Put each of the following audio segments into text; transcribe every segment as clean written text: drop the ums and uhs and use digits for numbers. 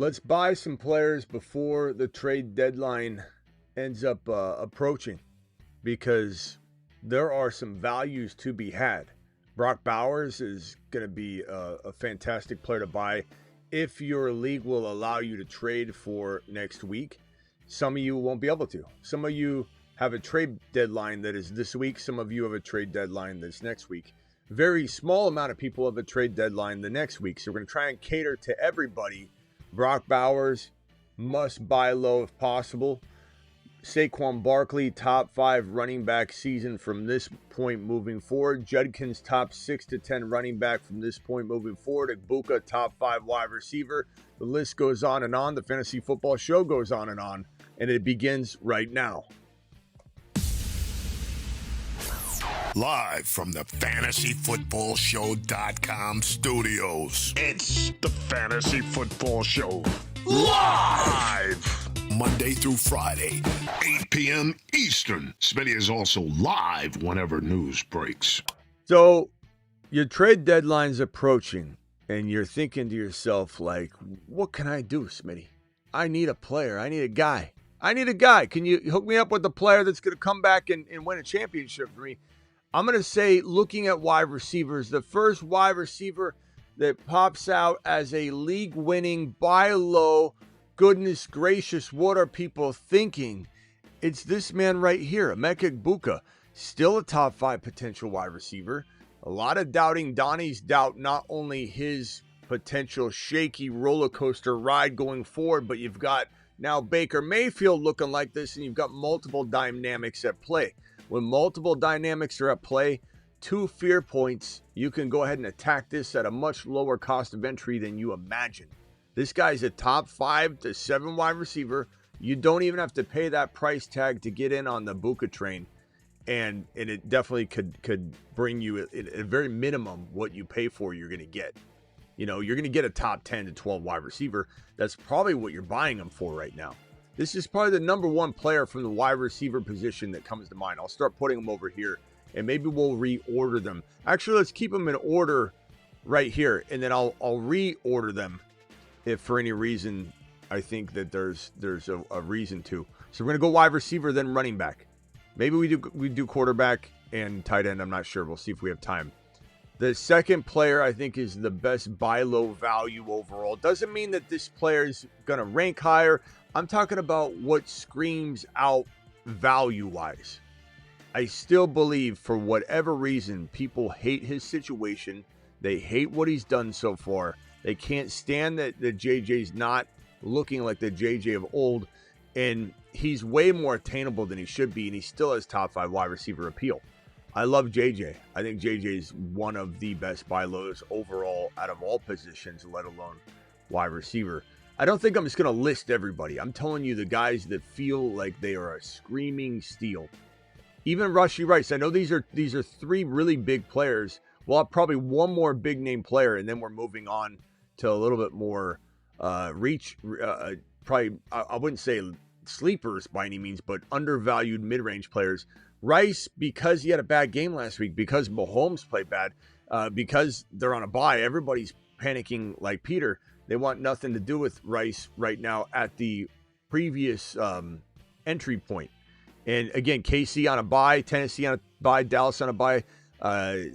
Let's buy some players before the trade deadline ends up approaching, because there are some values to be had. Brock Bowers is going to be a fantastic player to buy if your league will allow you to trade for next week. Some of you won't be able to. Some of you have a trade deadline that is this week. Some of you have a trade deadline that's next week. Very small amount of people have a trade deadline the next week. So we're going to try and cater to everybody. Brock Bowers, must buy low if possible. Saquon Barkley, top 5 running back season from this point moving forward. Judkins, top 6 to 10 running back from this point moving forward. Ibuka, top 5 wide receiver. The list goes on and on. The Fantasy Football Show goes on, and it begins right now. Live from the FantasyFootballShow.com studios. It's the Fantasy Football Show. Live! Monday through Friday, 8 p.m. Eastern. Smitty is also live whenever news breaks. So, your trade deadline's approaching, and you're thinking to yourself, like, what can I do, Smitty? I need a player. I need a guy. Can you hook me up with a player that's going to come back and win a championship for me? I'm going to say, looking at wide receivers, the first wide receiver that pops out as a league-winning, buy low, goodness gracious, what are people thinking? It's this man right here, Emeka Egbuka, still a top 5 potential wide receiver. A lot of doubting Donnie's doubt not only his potential shaky roller coaster ride going forward, but you've got now Baker Mayfield looking like this, and you've got multiple dynamics at play. When multiple dynamics are at play, 2 fear points, you can go ahead and attack this at a much lower cost of entry than you imagine. This guy's a top 5 to 7 wide receiver. You don't even have to pay that price tag to get in on the Buka train. And it definitely could bring you, at a very minimum, what you pay for you're going to get. You know, you're going to get a top 10 to 12 wide receiver. That's probably what you're buying him for right now. This is probably the number 1 player from the wide receiver position that comes to mind. I'll start putting them over here, and maybe we'll reorder them. Actually, let's keep them in order right here, and then I'll reorder them if for any reason I think that there's a reason to. So we're going to go wide receiver, then running back. Maybe we do quarterback and tight end. I'm not sure. We'll see if we have time. The second player I think is the best buy low value overall. Doesn't mean that this player is going to rank higher. I'm talking about what screams out value-wise. I still believe, for whatever reason, people hate his situation. They hate what he's done so far. They can't stand that JJ's not looking like the JJ of old. And he's way more attainable than he should be, and he still has top 5 wide receiver appeal. I love JJ. I think JJ is one of the best buy lows overall out of all positions, let alone wide receiver. I don't think I'm just going to list everybody. I'm telling you the guys that feel like they are a screaming steal. Even Rashee Rice. I know these are 3 really big players. We'll have probably one more big name player, and then we're moving on to a little bit more reach. Probably, I wouldn't say sleepers by any means, but undervalued mid-range players. Rice, because he had a bad game last week, because Mahomes played bad, because they're on a bye, everybody's panicking like Peter. They want nothing to do with Rice right now at the previous entry point. And again, KC on a bye, Tennessee on a bye, Dallas on a bye,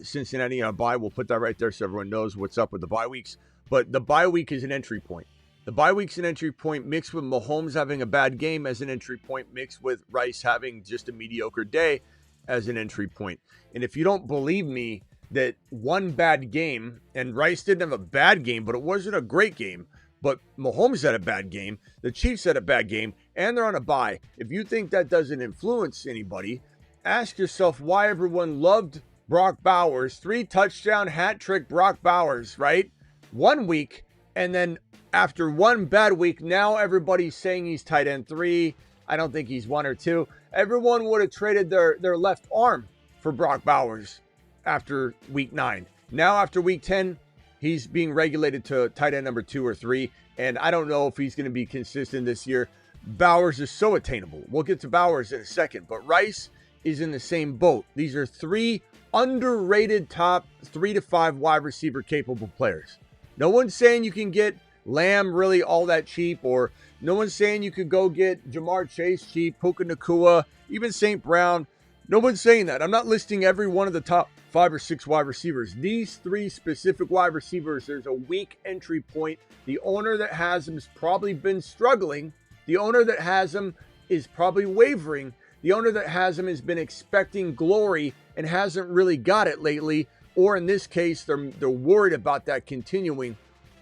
Cincinnati on a bye. We'll put that right there so everyone knows what's up with the bye weeks. But the bye week is an entry point. The bye week's an entry point mixed with Mahomes having a bad game as an entry point, mixed with Rice having just a mediocre day as an entry point. And if you don't believe me that one bad game, and Rice didn't have a bad game, but it wasn't a great game, but Mahomes had a bad game, the Chiefs had a bad game, and they're on a bye. If you think that doesn't influence anybody, ask yourself why everyone loved Brock Bowers. 3 touchdown hat trick Brock Bowers, right? 1 week, and then after one bad week, now everybody's saying he's tight end 3. I don't think he's 1 or 2. Everyone would have traded their left arm for Brock Bowers after week 9. Now after week 10, he's being regulated to tight end number 2 or 3. And I don't know if he's going to be consistent this year. Bowers is so attainable. We'll get to Bowers in a second. But Rice is in the same boat. These are 3 underrated top 3 to 5 wide receiver capable players. No one's saying you can get Lamb really all that cheap, or no one's saying you could go get Jamar Chase cheap, Puka Nacua, even St. Brown. No one's saying that. I'm not listing every one of the top 5 or 6 wide receivers. These 3 specific wide receivers, there's a weak entry point. The owner that has them has probably been struggling. The owner that has them is probably wavering. The owner that has them has been expecting glory and hasn't really got it lately. Or in this case, they're worried about that continuing.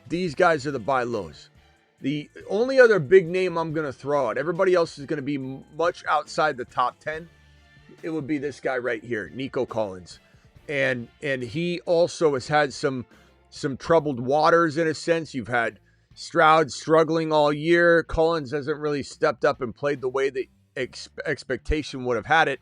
These guys are the buy lows. The only other big name I'm going to throw out, everybody else is going to be much outside the top 10. It would be this guy right here, Nico Collins. And he also has had some troubled waters in a sense. You've had Stroud struggling all year. Collins hasn't really stepped up and played the way that expectation would have had it.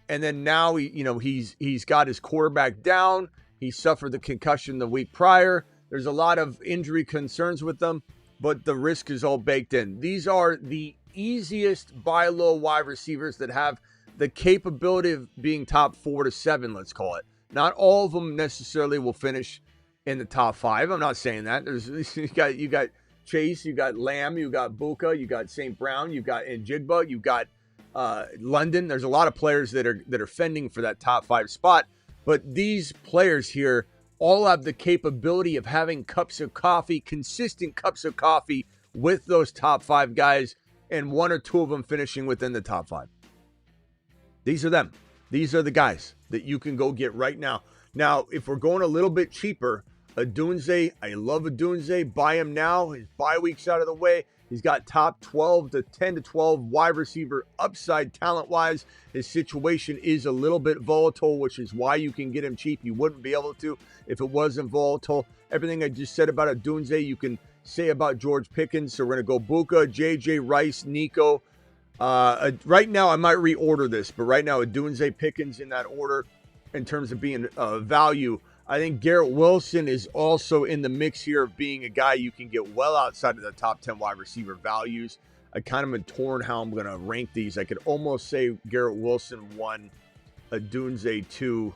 And then now he's got his quarterback down. He suffered the concussion the week prior. There's a lot of injury concerns with them, but the risk is all baked in. These are the easiest buy low wide receivers that have the capability of being top 4 to 7, let's call it. Not all of them necessarily will finish in the top 5. I'm not saying that. You got Chase, you got Lamb, you got Buka, you got St. Brown, you got Njigba, you got London. There's a lot of players that are fending for that top 5 spot, but these players here all have the capability of having cups of coffee, consistent cups of coffee with those top 5 guys, and 1 or 2 of them finishing within the top 5. These are them. These are the guys that you can go get right now. Now, if we're going a little bit cheaper, Odunze, I love Odunze. Buy him now. His bye week's out of the way. He's got top 12 to 10 to 12 wide receiver upside talent-wise. His situation is a little bit volatile, which is why you can get him cheap. You wouldn't be able to if it wasn't volatile. Everything I just said about Odunze, you can say about George Pickens. So we're going to go Buka, JJ, Rice, Nico. Right now, I might reorder this, but right now, Odunze, Pickens in that order in terms of being value. I think Garrett Wilson is also in the mix here of being a guy you can get well outside of the top 10 wide receiver values. I kind of am torn how I'm going to rank these. I could almost say Garrett Wilson 1, Odunze 2,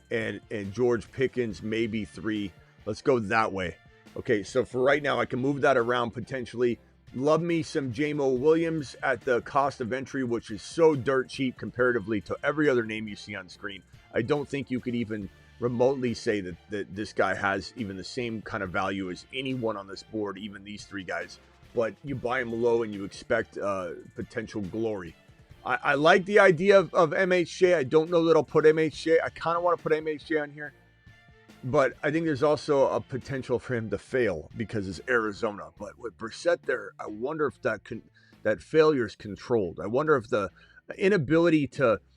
and George Pickens maybe 3. Let's go that way. Okay, so for right now, I can move that around potentially. Love me some Jamo Williams at the cost of entry, which is so dirt cheap comparatively to every other name you see on screen. I don't think you could even remotely say that this guy has even the same kind of value as anyone on this board, even these 3 guys. But you buy him low and you expect potential glory. I like the idea of MHJ. I don't know that I'll put MHJ. I kind of want to put MHJ on here. But I think there's also a potential for him to fail because it's Arizona. But with Brissett there, I wonder if that failure is controlled. I wonder if the inability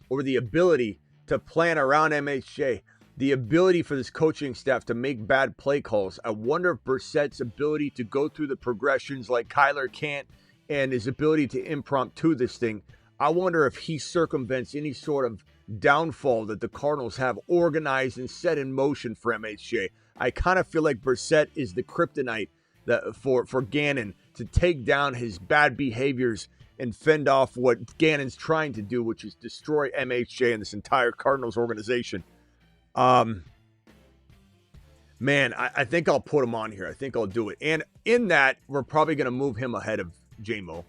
or the ability to plan around MHJ, the ability for this coaching staff to make bad play calls. I wonder if Brissett's ability to go through the progressions like Kyler can't, and his ability to impromptu this thing, I wonder if he circumvents any sort of downfall that the Cardinals have organized and set in motion for MHJ. I kind of feel like Brissett is the kryptonite for Gannon to take down his bad behaviors and fend off what Gannon's trying to do, which is destroy MHJ and this entire Cardinals organization. Man, I think I'll put him on here. I think I'll do it. And in that, we're probably going to move him ahead of Jamo.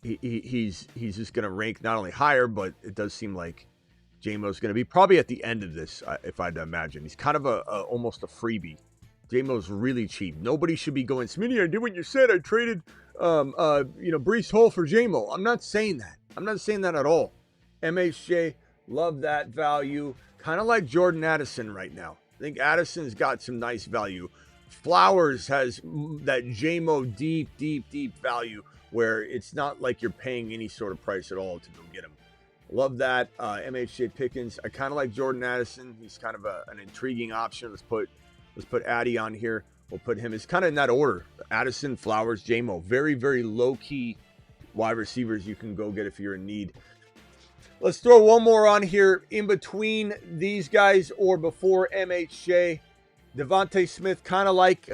He's just going to rank not only higher, but it does seem like Jamo's going to be probably at the end of this, if I'd imagine. He's kind of almost a freebie. Jamo's really cheap. Nobody should be going, Smitty, I did what you said. I traded, Breece Hall for Jamo. I'm not saying that. I'm not saying that at all. MHJ, love that value. Kind of like Jordan Addison right now. I think Addison's got some nice value. Flowers has that Jamo deep value where it's not like you're paying any sort of price at all to go get him. Love that. MHJ Pickens. I kind of like Jordan Addison. He's kind of an intriguing option. Let's put Addy on here. We'll put him. It's kind of in that order. Addison, Flowers, Jamo. Very, very low-key wide receivers you can go get if you're in need. Let's throw one more on here in between these guys or before MHJ. Devontae Smith, kind of like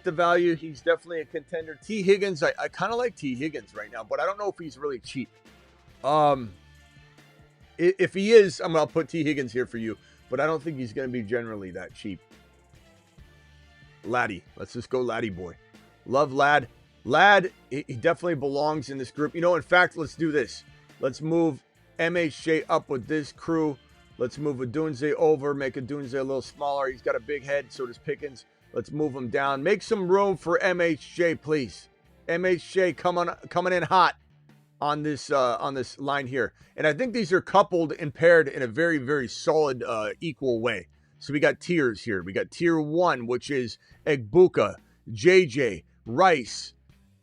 the value. He's definitely a contender. T. Higgins, I kind of like T. Higgins right now, but I don't know if he's really cheap. If he is, I'll put T. Higgins here for you, but I don't think he's going to be generally that cheap. Laddie, let's just go Laddie boy. Love Ladd. Ladd, he definitely belongs in this group. In fact, let's do this. Let's move MHJ up with this crew. Let's move Odunze over, make Odunze a little smaller. He's got a big head, so does Pickens. Let's move him down. Make some room for MHJ, please. MHJ coming in hot on this line here. And I think these are coupled and paired in a very, very solid, equal way. So we got tiers here. We got tier 1, which is Egbuka, JJ, Rice,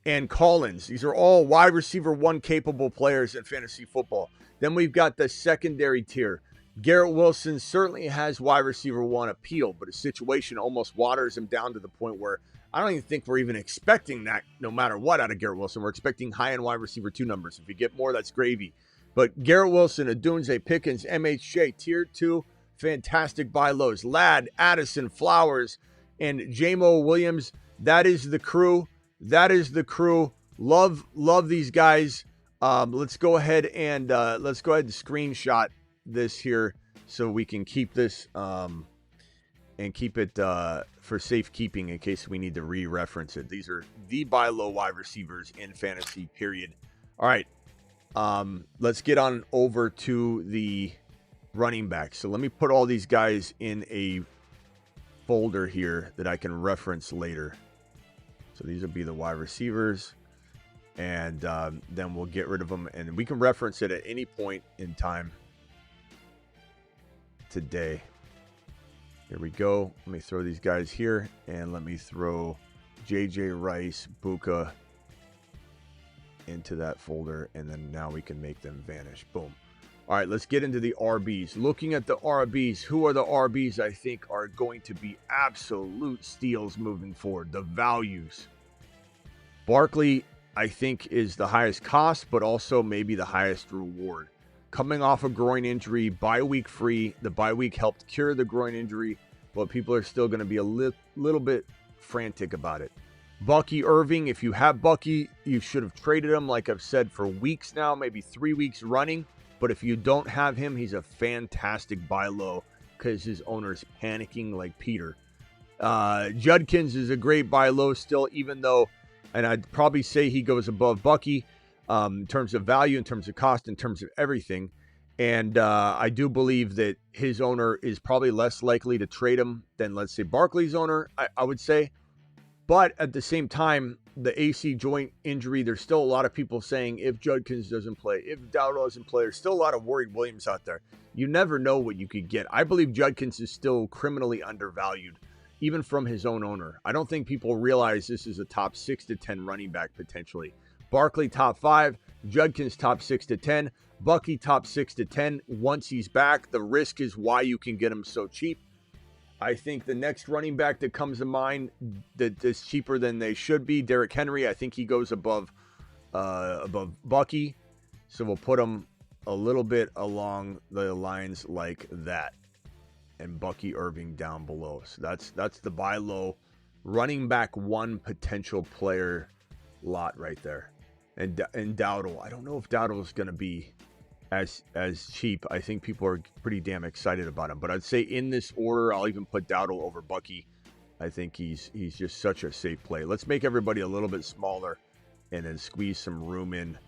and Collins. These are all wide receiver 1 capable players in fantasy football. Then we've got the secondary tier. Garrett Wilson certainly has wide receiver 1 appeal, but his situation almost waters him down to the point where I don't even think we're even expecting that no matter what out of Garrett Wilson. We're expecting high-end wide receiver 2 numbers. If you get more, that's gravy. But Garrett Wilson, Odunze, Pickens, MHJ, tier 2, fantastic buy lows. Ladd, Addison, Flowers, and Jamo Williams. That is the crew. Love these guys. Let's go ahead and screenshot this here so we can keep this and keep it for safekeeping in case we need to re-reference it. These are the buy low wide receivers in fantasy, period. All right. Let's get on over to the running backs. So let me put all these guys in a folder here that I can reference later. So these will be the wide receivers, and then we'll get rid of them, and we can reference it at any point in time today. Here we go. Let me throw these guys here, and let me throw JJ, Rice, Buka into that folder, and then now we can make them vanish. Boom. All right, let's get into the RBs. Looking at the RBs, who are the RBs I think are going to be absolute steals moving forward? The values. Barkley, I think, is the highest cost, but also maybe the highest reward. Coming off a groin injury, bye week free. The bye week helped cure the groin injury, but people are still going to be a little bit frantic about it. Bucky Irving, if you have Bucky, you should have traded him, like I've said, for weeks now, maybe 3 weeks running. But if you don't have him, he's a fantastic buy low because his owner's panicking like Peter. Judkins is a great buy low still, even though, and I'd probably say he goes above Bucky in terms of value, in terms of cost, in terms of everything. And I do believe that his owner is probably less likely to trade him than, let's say, Barkley's owner, I would say. But at the same time, the AC joint injury, there's still a lot of people saying if Judkins doesn't play, if Dowdle doesn't play, there's still a lot of worried Williams out there. You never know what you could get. I believe Judkins is still criminally undervalued, even from his own owner. I don't think people realize this is a top 6 to 10 running back potentially. Barkley top 5, Judkins top 6 to 10, Bucky top 6 to 10. Once he's back, the risk is why you can get him so cheap. I think the next running back that comes to mind that is cheaper than they should be, Derrick Henry. I think he goes above Bucky. So we'll put him a little bit along the lines like that. And Bucky Irving down below. So that's the buy low running back 1 potential player lot right there. And Dowdle. I don't know if Dowdle is going to be as cheap. I think people are pretty damn excited about him. But I'd say in this order, I'll even put Dowdle over Bucky. I think he's just such a safe play. Let's make everybody a little bit smaller and then squeeze some room in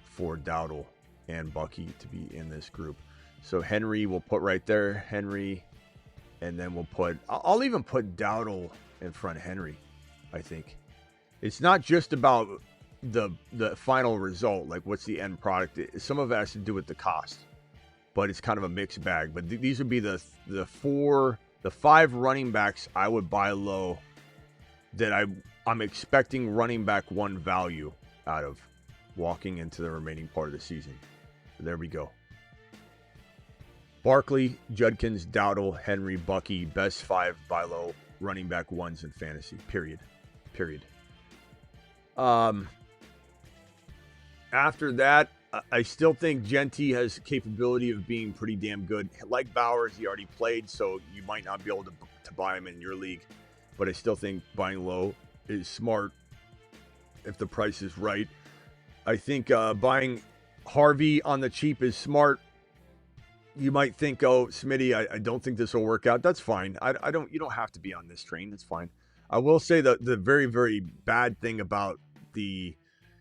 for Dowdle and Bucky to be in this group. So Henry we'll put right there. Henry. And then I'll even put Dowdle in front of Henry, I think. It's not just about the final result, like what's the end product. Some of it has to do with the cost, but it's kind of a mixed bag. But these would be the 5 running backs I would buy low that I'm expecting running back 1 value out of walking into the remaining part of the season. There we go. Barkley, Judkins, Dowdle, Henry, Bucky, best 5 buy low running back 1s in fantasy. Period. After that, I still think Genty has capability of being pretty damn good. Like Bowers, he already played, so you might not be able to buy him in your league. But I still think buying low is smart if the price is right. I think buying Harvey on the cheap is smart. You might think, oh, Smitty, I don't think this will work out. That's fine. You don't have to be on this train. That's fine. I will say that the very, very bad thing about the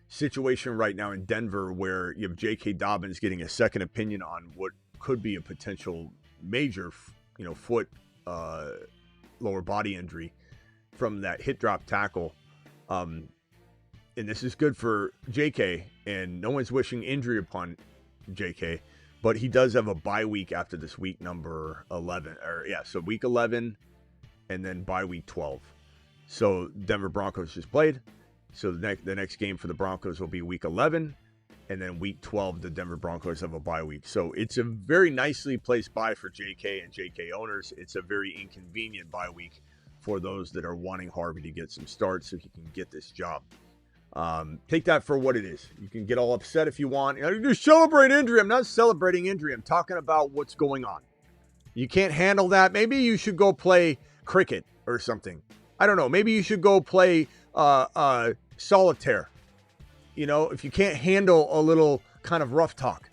situation right now in Denver, where you have J.K. Dobbins getting a second opinion on what could be a potential major, foot lower body injury from that hit drop tackle. And this is good for J.K., and no one's wishing injury upon J.K., but he does have a bye week after this week number 11. So week 11 and then bye week 12. So Denver Broncos just played. So the next game for the Broncos will be week 11. And then week 12, the Denver Broncos have a bye week. So it's a very nicely placed bye for JK and JK owners. It's a very inconvenient bye week for those that are wanting Harvey to get some starts so he can get this job. Take that for what it is. You can get all upset if you want. You celebrate injury. I'm not celebrating injury. I'm talking about what's going on. You can't handle that. Maybe you should go play cricket or something. I don't know. Maybe you should go play solitaire. If you can't handle a little kind of rough talk.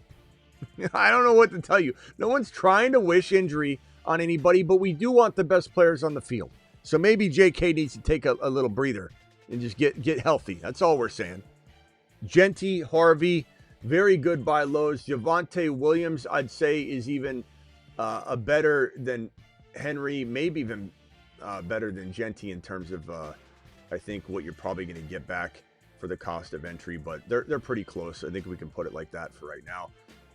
I don't know what to tell you. No one's trying to wish injury on anybody, but we do want the best players on the field. So maybe JK needs to take a little breather and just get healthy. That's all we're saying. Genty, Harvey, very good buy lows. Javonte Williams, I'd say, is even a better than Henry, maybe even better than Genty in terms of, I think, what you're probably going to get back for the cost of entry, but they're pretty close. I think we can put it like that for right now.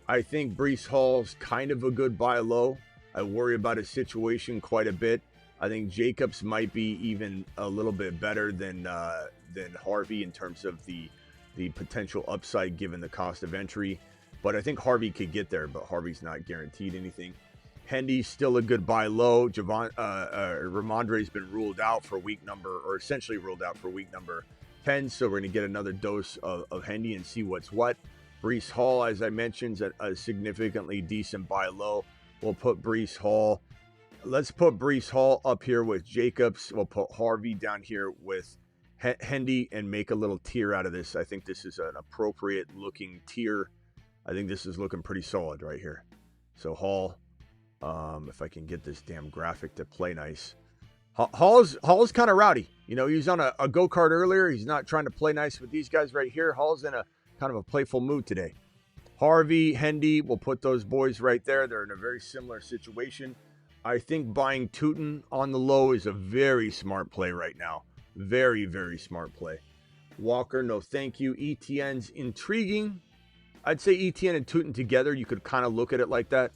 I think Breece Hall's kind of a good buy low. I worry about his situation quite a bit. I think Jacobs might be even a little bit better than Harvey in terms of the potential upside given the cost of entry. But I think Harvey could get there, but Harvey's not guaranteed anything. Hendy's still a good buy low. Ramondre's been ruled out for week number, or essentially ruled out for week number 10. So we're going to get another dose of Hendy and see what's what. Breece Hall, as I mentioned, is a significantly decent buy low. We'll put Breece Hall. Let's put Breece Hall up here with Jacobs. We'll put Harvey down here with Hendy and make a little tier out of this. I think this is an appropriate looking tier. I think this is looking pretty solid right here. So Hall, if I can get this damn graphic to play nice. Hall's kind of rowdy. He was on a go-kart earlier. He's not trying to play nice with these guys right here. Hall's in a kind of a playful mood today. Harvey, Hendy, we'll put those boys right there. They're in a very similar situation. I think buying Tootin on the low is a very smart play right now. Very, very smart play. Walker, no thank you. ETN's intriguing. I'd say ETN and Tootin together, you could kind of look at it like that.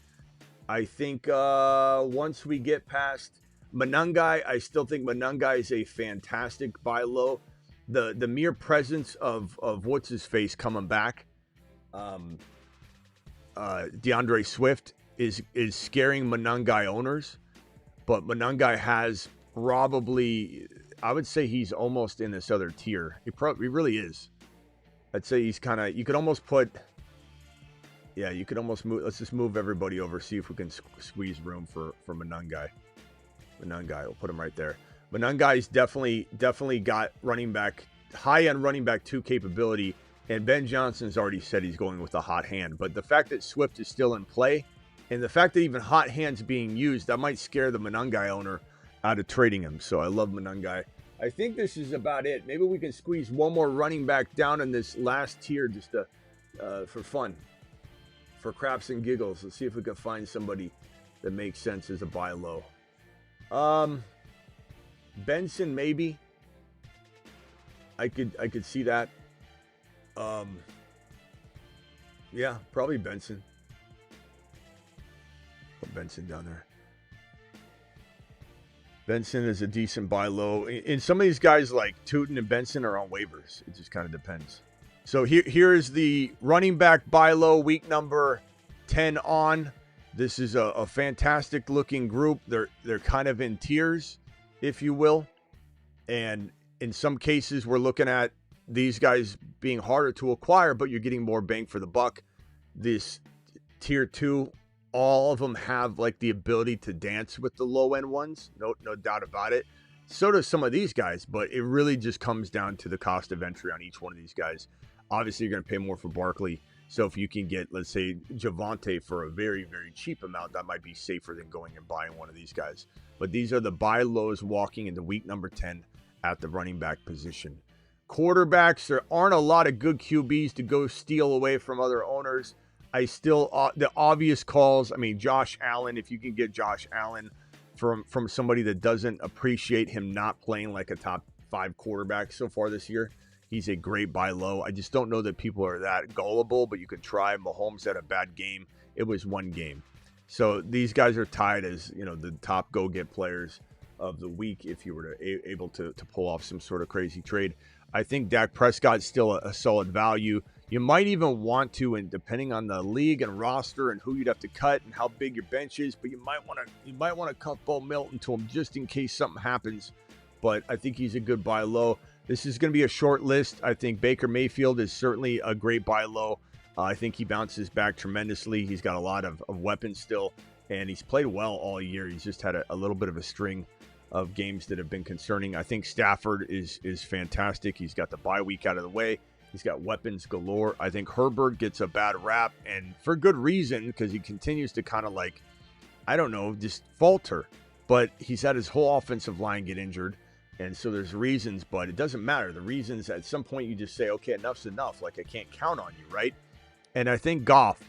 I think once we get past Manungai, I still think Manungai is a fantastic buy low. The mere presence of what's his face coming back, DeAndre Swift is scaring Manungai owners, but Manungai has probably, I would say he's almost in this other tier. He really is. I'd say he's kind of, you could almost move. Let's just move everybody over, see if we can squeeze room for Manungai. We'll put him right there. Manungai's definitely got high-end running back 2 capability, and Ben Johnson's already said he's going with a hot hand. But the fact that Swift is still in play, and the fact that even hot hands being used, that might scare the Manungai owner out of trading him. So I love Manungai. I think this is about it. Maybe we can squeeze one more running back down in this last tier just for fun, for craps and giggles. Let's see if we can find somebody that makes sense as a buy low. Benson, maybe. I could see that. Yeah, probably Benson. Put Benson down there. Benson is a decent buy low. And some of these guys like Tootin and Benson are on waivers. It just kind of depends. So here is the running back buy low week number 10 on. This is a fantastic looking group. They're kind of in tiers, if you will. And in some cases, we're looking at these guys being harder to acquire, but you're getting more bang for the buck. This tier 2, all of them have like the ability to dance with the low end ones. No doubt about it. So does some of these guys, but it really just comes down to the cost of entry on each one of these guys. Obviously, you're going to pay more for Barkley. So if you can get, let's say, Javonte for a very, very cheap amount, that might be safer than going and buying one of these guys. But these are the buy lows walking into week number 10 at the running back position. Quarterbacks, there aren't a lot of good QBs to go steal away from other owners. I still, the obvious calls, I mean, Josh Allen, if you can get Josh Allen from somebody that doesn't appreciate him not playing like a top 5 quarterback so far this year, he's a great buy low. I just don't know that people are that gullible, but you could try. Mahomes had a bad game. It was one game. So these guys are tied as, the top go-get players of the week if you were able to pull off some sort of crazy trade. I think Dak Prescott's still a solid value. You might even want to, and depending on the league and roster and who you'd have to cut and how big your bench is, but you might want to cut Bo Milton to him just in case something happens. But I think he's a good buy low. This is going to be a short list. I think Baker Mayfield is certainly a great buy low. I think he bounces back tremendously. He's got a lot of weapons still, and he's played well all year. He's just had a little bit of a string of games that have been concerning. I think Stafford is fantastic. He's got the bye week out of the way. He's got weapons galore. I think Herbert gets a bad rap, and for good reason, because he continues to kind of just falter. But he's had his whole offensive line get injured, and so there's reasons, but it doesn't matter. The reasons, at some point, you just say, okay, enough's enough. Like, I can't count on you, right? And I think Goff,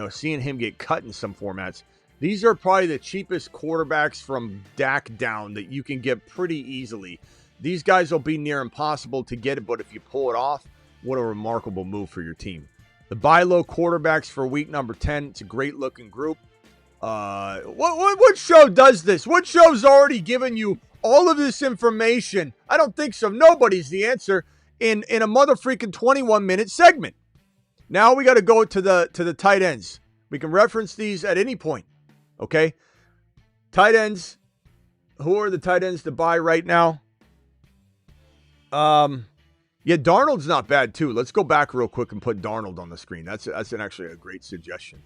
seeing him get cut in some formats, these are probably the cheapest quarterbacks from Dak down that you can get pretty easily. These guys will be near impossible to get it, but if you pull it off, what a remarkable move for your team. The buy low quarterbacks for week number 10, it's a great looking group. What show does this? What show's already given you all of this information? I don't think so. Nobody's the answer in a mother freaking 21-minute segment. Now we got to go to the tight ends. We can reference these at any point. Okay? Tight ends. Who are the tight ends to buy right now? Yeah, Darnold's not bad too. Let's go back real quick and put Darnold on the screen. That's actually a great suggestion.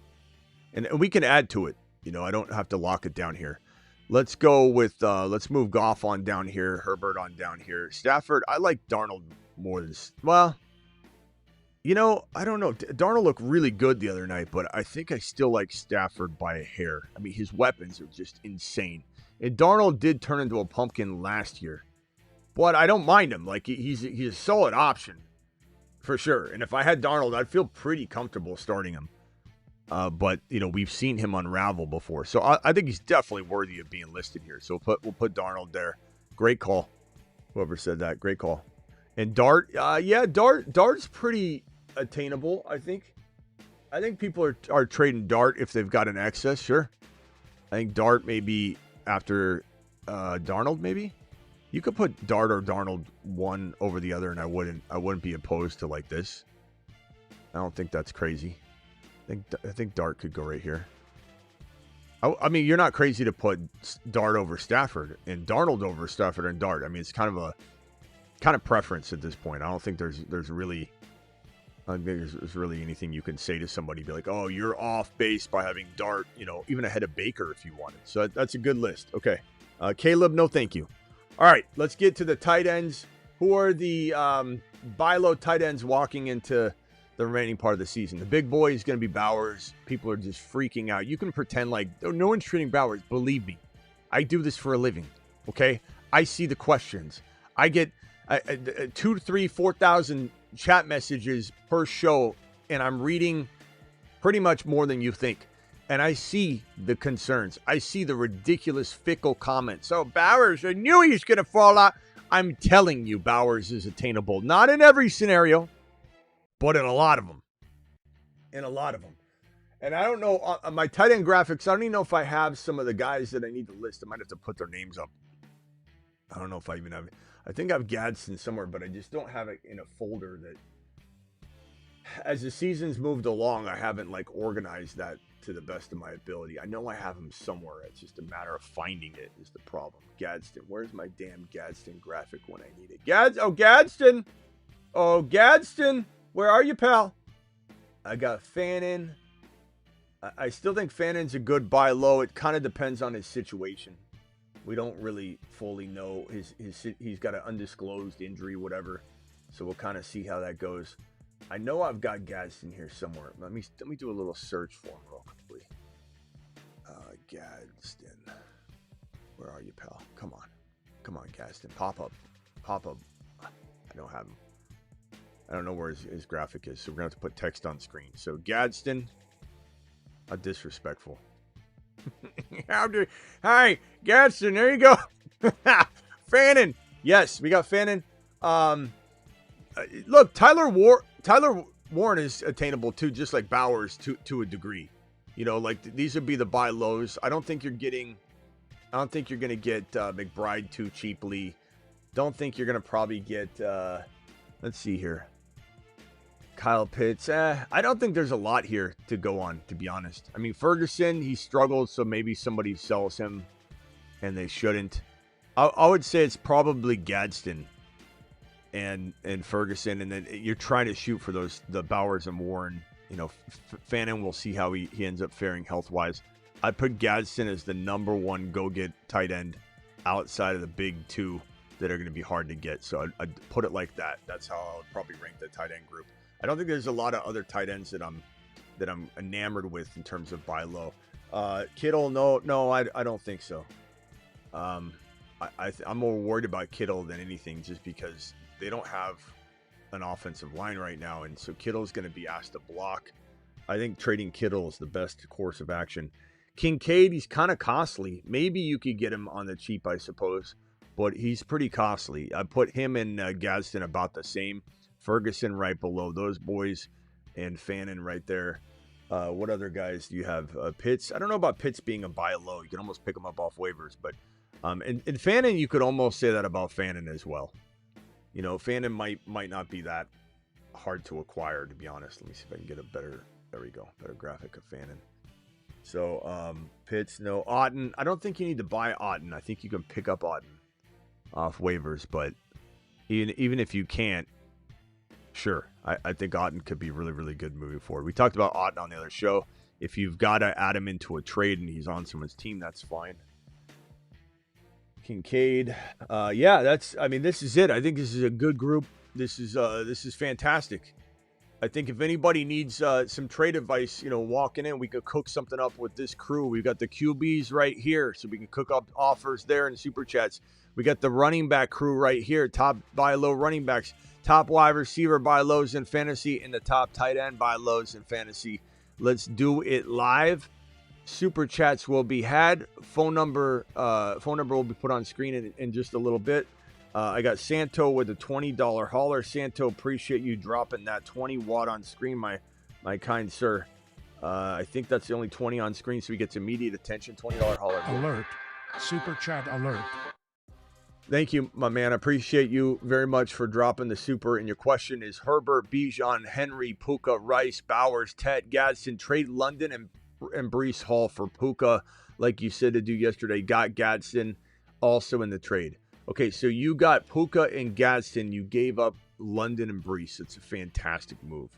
And we can add to it. I don't have to lock it down here. Let's go with, let's move Goff on down here, Herbert on down here. Stafford, I like Darnold more than, I don't know. Darnold looked really good the other night, but I think I still like Stafford by a hair. I mean, his weapons are just insane. And Darnold did turn into a pumpkin last year. But I don't mind him. Like, he's a solid option for sure. And if I had Darnold, I'd feel pretty comfortable starting him. But, we've seen him unravel before. So I think he's definitely worthy of being listed here. So we'll put Darnold there. Great call. Whoever said that, great call. And Dart's pretty attainable, I think. I think people are trading Dart if they've got an excess, sure. I think Dart maybe after Darnold, maybe. You could put Dart or Darnold one over the other, and I wouldn't be opposed to like this. I don't think that's crazy. I think Dart could go right here. I mean, you're not crazy to put Dart over Stafford and Darnold over Stafford and Dart. I mean, it's kind of preference at this point. I don't think there's really anything you can say to somebody. Be like, oh, you're off base by having Dart, even ahead of Baker if you wanted. So that's a good list. Okay, Caleb, no, thank you. All right, let's get to the tight ends. Who are the buy low tight ends walking into the remaining part of the season? The big boy is going to be Bowers. People are just freaking out. You can pretend like no one's treating Bowers. Believe me, I do this for a living. Okay, I see the questions. I get 2,000 to 3,000, 4,000 chat messages per show, and I'm reading pretty much more than you think. And I see the concerns. I see the ridiculous, fickle comments. So Bowers, I knew he was going to fall out. I'm telling you, Bowers is attainable. Not in every scenario, but in a lot of them. And I don't know, on my tight end graphics, I don't even know if I have some of the guys that I need to list. I might have to put their names up. I don't know if I even have it. I think I have Gadsden somewhere, but I just don't have it in a folder that, as the season's moved along, I haven't organized that to the best of my ability. I know I have him somewhere. It's just a matter of finding it is the problem. Gadsden. Where's my damn Gadsden graphic when I need it? Gadsden. Oh, Gadsden. Where are you, pal? I got Fannin. I still think Fannin's a good buy low. It kind of depends on his situation. We don't really fully know he's got an undisclosed injury, whatever. So we'll kind of see how that goes. I know I've got Gadsden here somewhere. Let me do a little search for him real quickly. Gadsden. Where are you, pal? Come on, Gadsden. Pop up. pop up. I don't have him. I don't know where his graphic is, so we're going to have to put text on screen. So Gadsden, how disrespectful. Hi, Gadsden, there you go. Fannin. Yes, we got Fannin. Look, Tyler Warren is attainable too, just like Bowers to a degree. You know, like these would be the buy lows. I don't think you're going to get McBride too cheaply. Don't think you're going to probably get, let's see here. Kyle Pitts. I don't think there's a lot here to go on, to be honest. I mean, Ferguson, he struggled, so maybe somebody sells him, and they shouldn't. I would say it's probably Gadsden and Ferguson, and then you're trying to shoot for the Bowers and Warren. You know, Fannin, we'll see how he ends up faring health-wise. I put Gadsden as the number one go-get tight end outside of the big two that are going to be hard to get. So I'd put it like that. That's how I would probably rank the tight end group. I don't think there's a lot of other tight ends that I'm enamored with in terms of buy low. Kittle, no, I don't think so. I'm more worried about Kittle than anything, just because they don't have an offensive line right now, and so Kittle's going to be asked to block. I think trading Kittle is the best course of action. Kincaid, he's kind of costly. Maybe you could get him on the cheap, I suppose, but he's pretty costly. I put him and Gadsden about the same. Ferguson right below those boys, and Fannin right there. What other guys do you have? Pitts. I don't know about Pitts being a buy low. You can almost pick him up off waivers, but and Fannin, you could almost say that about Fannin as well. You know, Fannin might not be that hard to acquire, to be honest. Let me see if I can get a better. There we go, better graphic of Fannin. So Pitts, no. Otten. I don't think you need to buy Otten. I think you can pick up Otten off waivers, but even if you can't. Sure, I think Otten could be really, really good moving forward. We talked about Otten on the other show. If you've got to add him into a trade and he's on someone's team, that's fine. Kincaid, this is it. I think this is a good group. This is fantastic. I think if anybody needs some trade advice, you know, walking in, we could cook something up with this crew. We've got the QBs right here, so we can cook up offers there in Super Chats. We got the running back crew right here, top buy low running backs. Top wide receiver buy lows in fantasy, and the top tight end buy lows in fantasy. Let's do it live. Super chats will be had. Phone number will be put on screen in just a little bit. I got Santo with a $20 hauler. Santo, appreciate you dropping that 20 watt on screen, my kind sir. I think that's the only 20 on screen, so he gets immediate attention. $20 hauler. Alert. Super chat alert. Thank you, my man. I appreciate you very much for dropping the super. And your question is Herbert, Bijan, Henry, Puka, Rice, Bowers, Ted, Gadsden, trade London and Breece Hall for Puka, like you said to do yesterday. Got Gadsden also in the trade. Okay, so you got Puka and Gadsden. You gave up London and Breece. It's a fantastic move.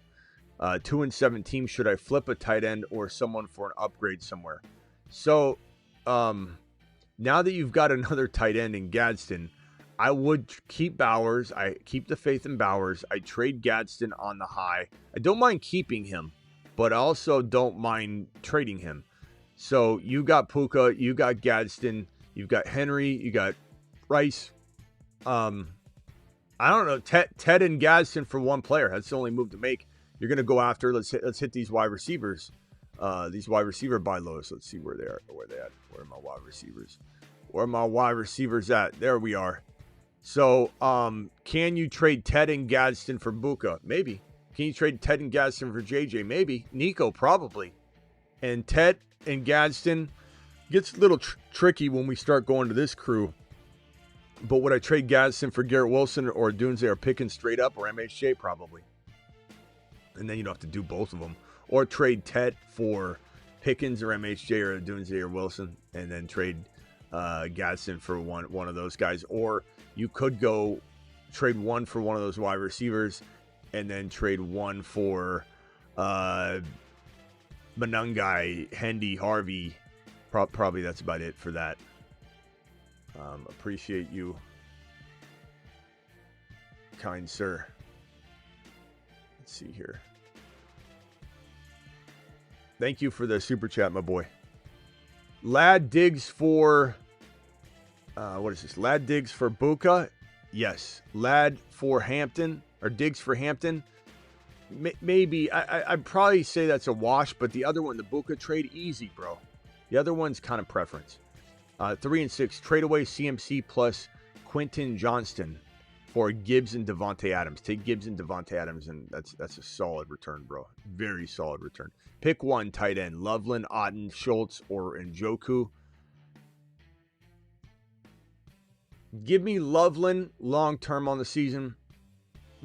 2-7 team. Should I flip a tight end or someone for an upgrade somewhere? So, now that you've got another tight end in Gadsden, I would keep Bowers. I keep the faith in Bowers. I trade Gadsden on the high. I don't mind keeping him, but I also don't mind trading him. So you got Puka, you got Gadsden, you've got Henry, you got Rice. I don't know, Ted and Gadsden for one player. That's the only move to make. You're going to go after. Let's hit these wide receivers. These wide receiver buy lows. Let's see where they are. Where they at? Where are my wide receivers? Where are my wide receivers at? There we are. So, can you trade Ted and Gadsden for Puka? Maybe. Can you trade Ted and Gadsden for JJ? Maybe. Nico, probably. And Ted and Gadsden gets a little tricky when we start going to this crew. But would I trade Gadsden for Garrett Wilson or Dunze or Pickens straight up or MHJ? Probably. And then you don't have to do both of them. Or trade Ted for Pickens or MHJ or Dunze or Wilson, and then trade Gadsden for one of those guys. Or you could go trade one for one of those wide receivers, and then trade one for Manungai, Hendy, Harvey. Probably that's about it for that. Appreciate you, kind sir. Let's see here. Thank you for the super chat, my boy. Lad Diggs for what is this? Lad Diggs for Puka Yes. Ladd for Hampton, or Diggs for Hampton. Maybe. I'd probably say that's a wash, but the other one, the Buka trade, easy, bro. The other one's kind of preference. 3 and 6, trade away CMC plus Quentin Johnston for Gibbs and Devontae Adams. Take Gibbs and Devontae Adams, and that's a solid return, bro. Very solid return. Pick one tight end: Loveland, Otten, Schultz, or Njoku. Give me Loveland long term on the season.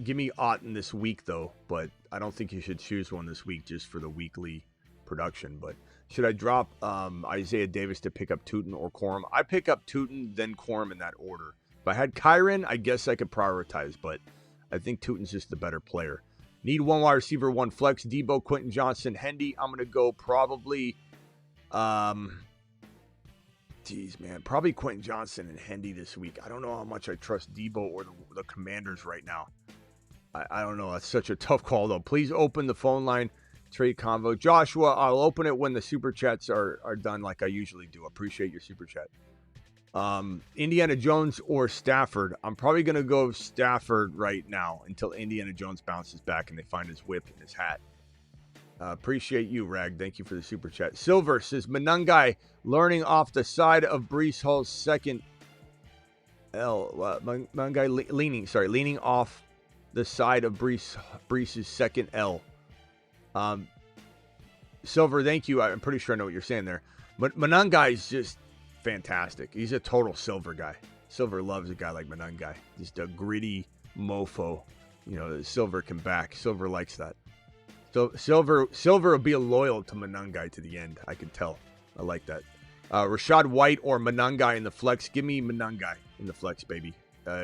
Give me Otten this week, though. But I don't think you should choose one this week just for the weekly production. But should I drop Isaiah Davis to pick up Tootin or Corum? I pick up Tootin, then Corum in that order. If I had Kyron, I guess I could prioritize, but I think Tootin's just the better player. Need one wide receiver, one flex. Debo, Quentin Johnson, Hendy. I'm going to go probably, probably Quentin Johnson and Hendy this week. I don't know how much I trust Debo or the Commanders right now. I don't know. That's such a tough call, though. Please open the phone line. Trade convo. Joshua, I'll open it when the super chats are done like I usually do. Appreciate your super chat. Indiana Jones or Stafford. I'm probably going to go Stafford right now until Indiana Jones bounces back and they find his whip and his hat. Appreciate you, Rag. Thank you for the super chat. Silver says, Manungai learning off the side of Breece Hall's second L. Manungai leaning off the side of Breece's second L. Silver, thank you. I'm pretty sure I know what you're saying there. But Manungai is just fantastic. He's a total Silver guy. Silver loves a guy like Manungai. Just a gritty mofo. You know, Silver can back. Silver likes that. So Silver will be loyal to Manungai to the end. I can tell. I like that. Rashad White or Manungai in the flex. Give me Manungai in the flex, baby.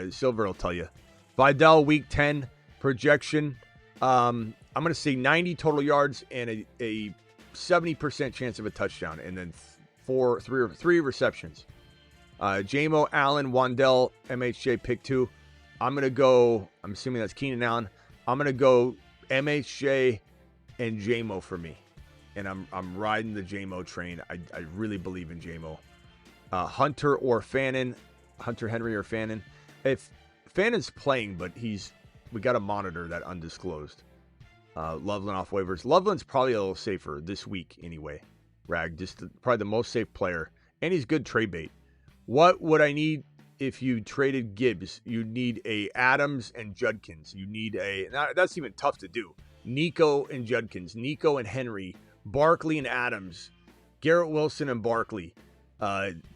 Silver will tell you. Vidal week 10 projection. I'm going to say 90 total yards and a 70% chance of a touchdown, and then three receptions. Jamo, Allen, Wandell, MHJ pick 2. I'm assuming that's Keenan Allen. I'm going to go MHJ and Jamo for me. And I'm riding the Jamo train. I really believe in Jamo. Hunter or Fannin. Hunter Henry or Fannin. If Fannin's playing, but we got to monitor that undisclosed. Loveland off waivers. Loveland's probably a little safer this week anyway. Rag, probably the most safe player. And he's good trade bait. What would I need if you traded Gibbs? You need a Adams and Judkins. You need that's even tough to do. Nico and Judkins. Nico and Henry. Barkley and Adams. Garrett Wilson and Barkley.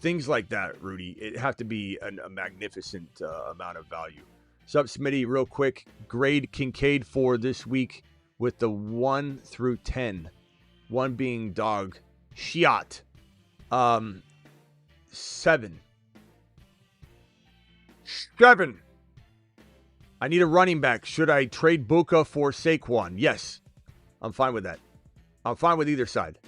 Things like that, Rudy. It'd have to be a magnificent amount of value. Sup, Smitty, real quick. Grade Kincaid for this week with the 1 through 10. 1 being dog. Shiat. 7. 7. I need a running back. Should I trade Buka for Saquon? Yes. I'm fine with that. I'm fine with either side.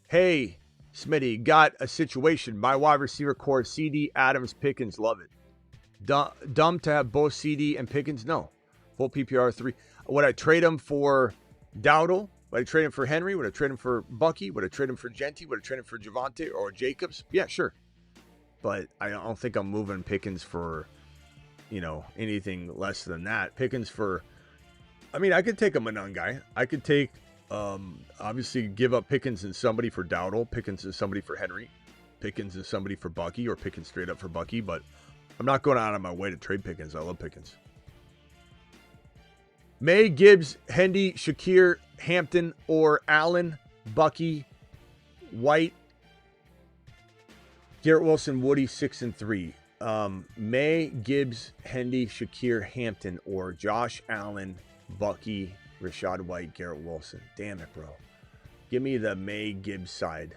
Hey, Smitty, got a situation. My wide receiver core, CD, Adams, Pickens, love it. Dumb to have both CD and Pickens? No. Full PPR 3. Would I trade him for Dowdle? Would I trade him for Henry? Would I trade him for Bucky? Would I trade him for Genty? Would I trade him for Javonte or Jacobs? Yeah, sure. But I don't think I'm moving Pickens for, anything less than that. Pickens for, I could take a Manungai. I could take, obviously give up Pickens and somebody for Dowdle. Pickens and somebody for Henry. Pickens and somebody for Bucky, or Pickens straight up for Bucky. But I'm not going out of my way to trade Pickens. I love Pickens. May, Gibbs, Hendy, Shakir, Hampton, or Allen, Bucky, White, Garrett Wilson, Woody, 6 and 3. May, Gibbs, Hendy, Shakir, Hampton, or Josh Allen, Bucky, Rashad White, Garrett Wilson. Damn it, bro. Give me the May, Gibbs side.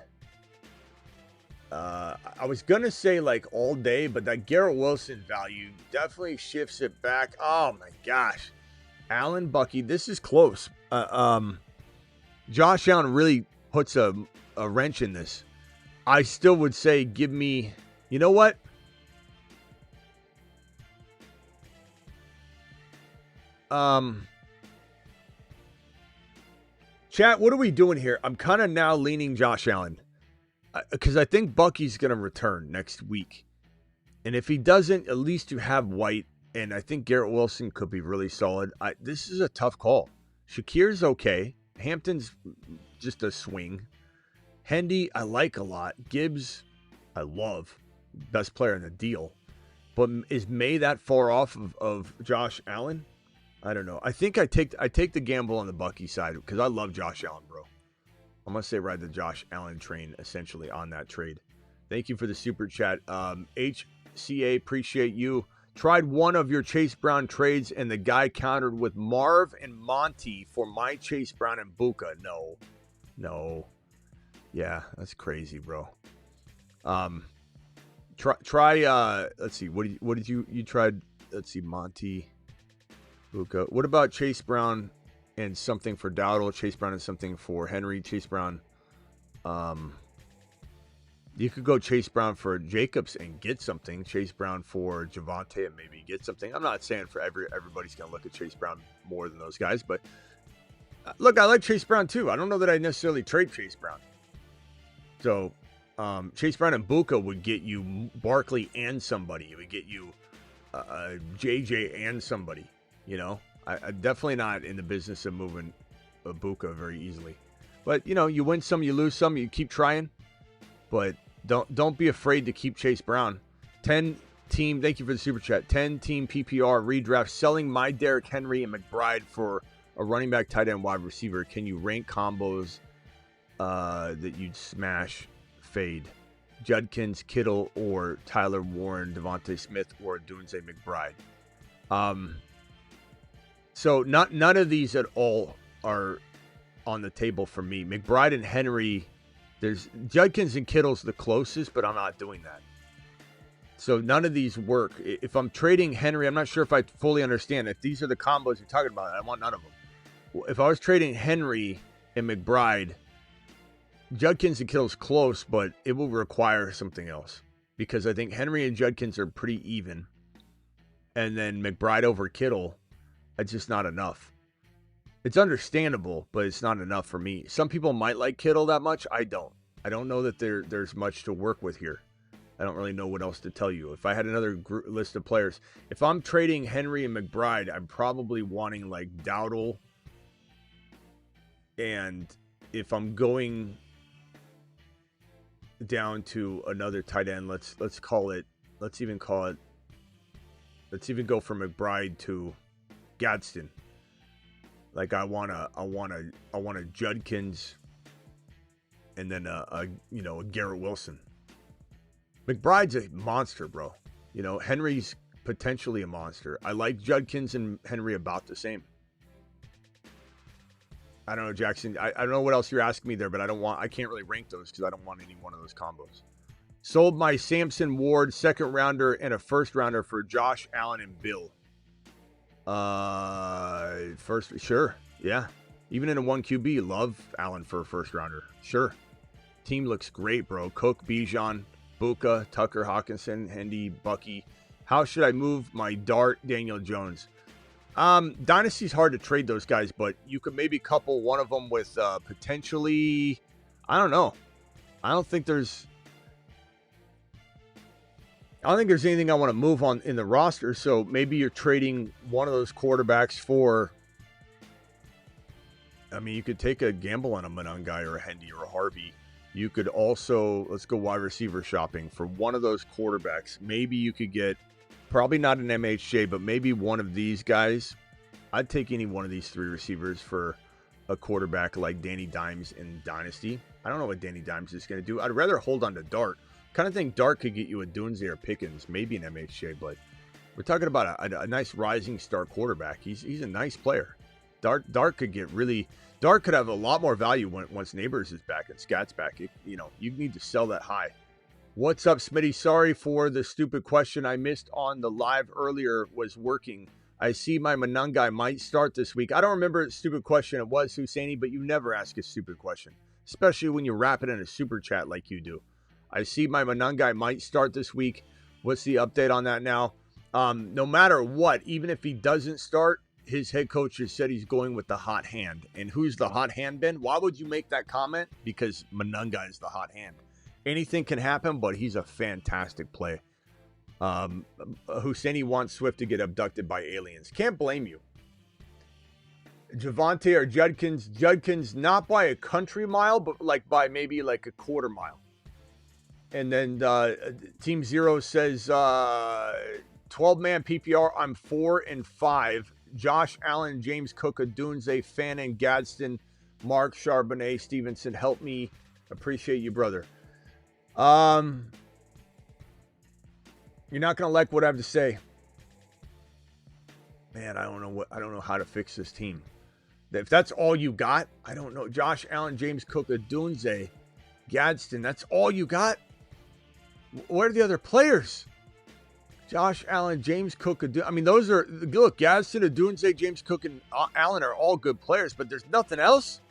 I was going to say all day, but that Garrett Wilson value definitely shifts it back. Oh, my gosh. Allen, Bucky, this is close. Josh Allen really puts a wrench in this. I still would say give me, you know what? Chat, what are we doing here? I'm kind of now leaning Josh Allen because I think Bucky's going to return next week. And if he doesn't, at least you have White And I think Garrett Wilson could be really solid. This is a tough call. Shakir's okay. Hampton's just a swing. Hendy, I like a lot. Gibbs, I love. Best player in the deal. But is May that far off of Josh Allen? I don't know. I think I take the gamble on the Bucky side because I love Josh Allen, bro. I'm going to say ride the Josh Allen train essentially on that trade. Thank you for the super chat. HCA, appreciate you. Tried one of your Chase Brown trades and the guy countered with Marv and Monty for my Chase Brown and Buka. No. Yeah, that's crazy, bro. Try let's see. What did you tried? Let's see, Monty, Buka. What about Chase Brown and something for Dowdle? Chase Brown and something for Henry. Chase Brown. You could go Chase Brown for Jacobs and get something. Chase Brown for Javonte and maybe get something. I'm not saying for everybody's going to look at Chase Brown more than those guys, but look, I like Chase Brown too. I don't know that I necessarily trade Chase Brown. So Chase Brown and Buka would get you Barkley and somebody. It would get you JJ and somebody. You know, I'm definitely not in the business of moving a Buka very easily. But, you know, you win some, you lose some, you keep trying. But don't be afraid to keep Chase Brown. 10-team, thank you for the super chat. 10-team PPR redraft, selling my Derrick Henry and McBride for a running back, tight end, wide receiver. Can you rank combos that you'd smash, fade? Judkins, Kittle, or Tyler Warren, Devontae Smith, or Dunze McBride. So none of these at all are on the table for me. McBride and Henry, there's Judkins and Kittle's the closest, but I'm not doing that. So none of these work. If I'm trading Henry, I'm not sure if I fully understand. If these are the combos you're talking about, I want none of them. If I was trading Henry and McBride, Judkins and Kittle's close, but it will require something else. Because I think Henry and Judkins are pretty even. And then McBride over Kittle, it's just not enough. It's understandable, but it's not enough for me. Some people might like Kittle that much. I don't. I don't know that there's much to work with here. I don't really know what else to tell you. If I had another list of players, if I'm trading Henry and McBride, I'm probably wanting like Dowdle. And if I'm going down to another tight end, let's even go from McBride to Gadsden. Like I want a Judkins and then a Garrett Wilson. McBride's a monster, bro. You know, Henry's potentially a monster. I like Judkins and Henry about the same. I don't know, Jackson. I don't know what else you're asking me there, but I can't really rank those because I don't want any one of those combos. Sold my Samson Ward second rounder and a first rounder for Josh Allen and Bill. First, sure, yeah. Even in a 1 QB, love Allen for a first rounder. Sure. Team looks great, bro. Cook, Bijan, Buka, Tucker, Hawkinson, Hendy, Bucky. How should I move my Dart, Daniel Jones? Dynasty's hard to trade those guys, but you could maybe couple one of them with potentially, I don't know. I don't think there's anything I want to move on in the roster. So maybe you're trading one of those quarterbacks for, I mean, you could take a gamble on a Monangai or a Hendy or a Harvey. You could also, let's go wide receiver shopping for one of those quarterbacks. Maybe you could get, probably not an MHJ, but maybe one of these guys. I'd take any one of these three receivers for a quarterback like Danny Dimes in Dynasty. I don't know what Danny Dimes is going to do. I'd rather hold on to Dart. Kind of think Dart could get you a Dunze or Pickens, maybe an MHJ, but we're talking about a nice rising star quarterback. He's a nice player. Dart could have a lot more value once Neighbors is back and Scat's back. You need to sell that high. What's up, Smitty? Sorry for the stupid question I missed on the live earlier. Was working. I see my Monangai might start this week. I don't remember the stupid question it was, Husseini, but you never ask a stupid question, especially when you wrap it in a super chat like you do. I see my Monangai might start this week. What's the update on that now? No matter what, even if he doesn't start, his head coach has said he's going with the hot hand. And who's the hot hand, Ben? Why would you make that comment? Because Monangai is the hot hand. Anything can happen, but he's a fantastic play. Husseini wants Swift to get abducted by aliens. Can't blame you. Javonte or Judkins. Judkins, not by a country mile, but like by maybe like a quarter mile. And then Team Zero says 12-man PPR. I'm 4 and 5. Josh Allen, James Cook, Adunze, Fannin, Gadsden, Mark Charbonnet, Stevenson. Help me. Appreciate you, brother. You're not gonna like what I have to say. Man, I don't know how to fix this team. If that's all you got, I don't know. Josh Allen, James Cook, Adunze, Gadsden. That's all you got? Where are the other players? Josh Allen, James Cook. I mean, those are, look, Gadsden, Adunze, James Cook, and Allen are all good players, but there's nothing else.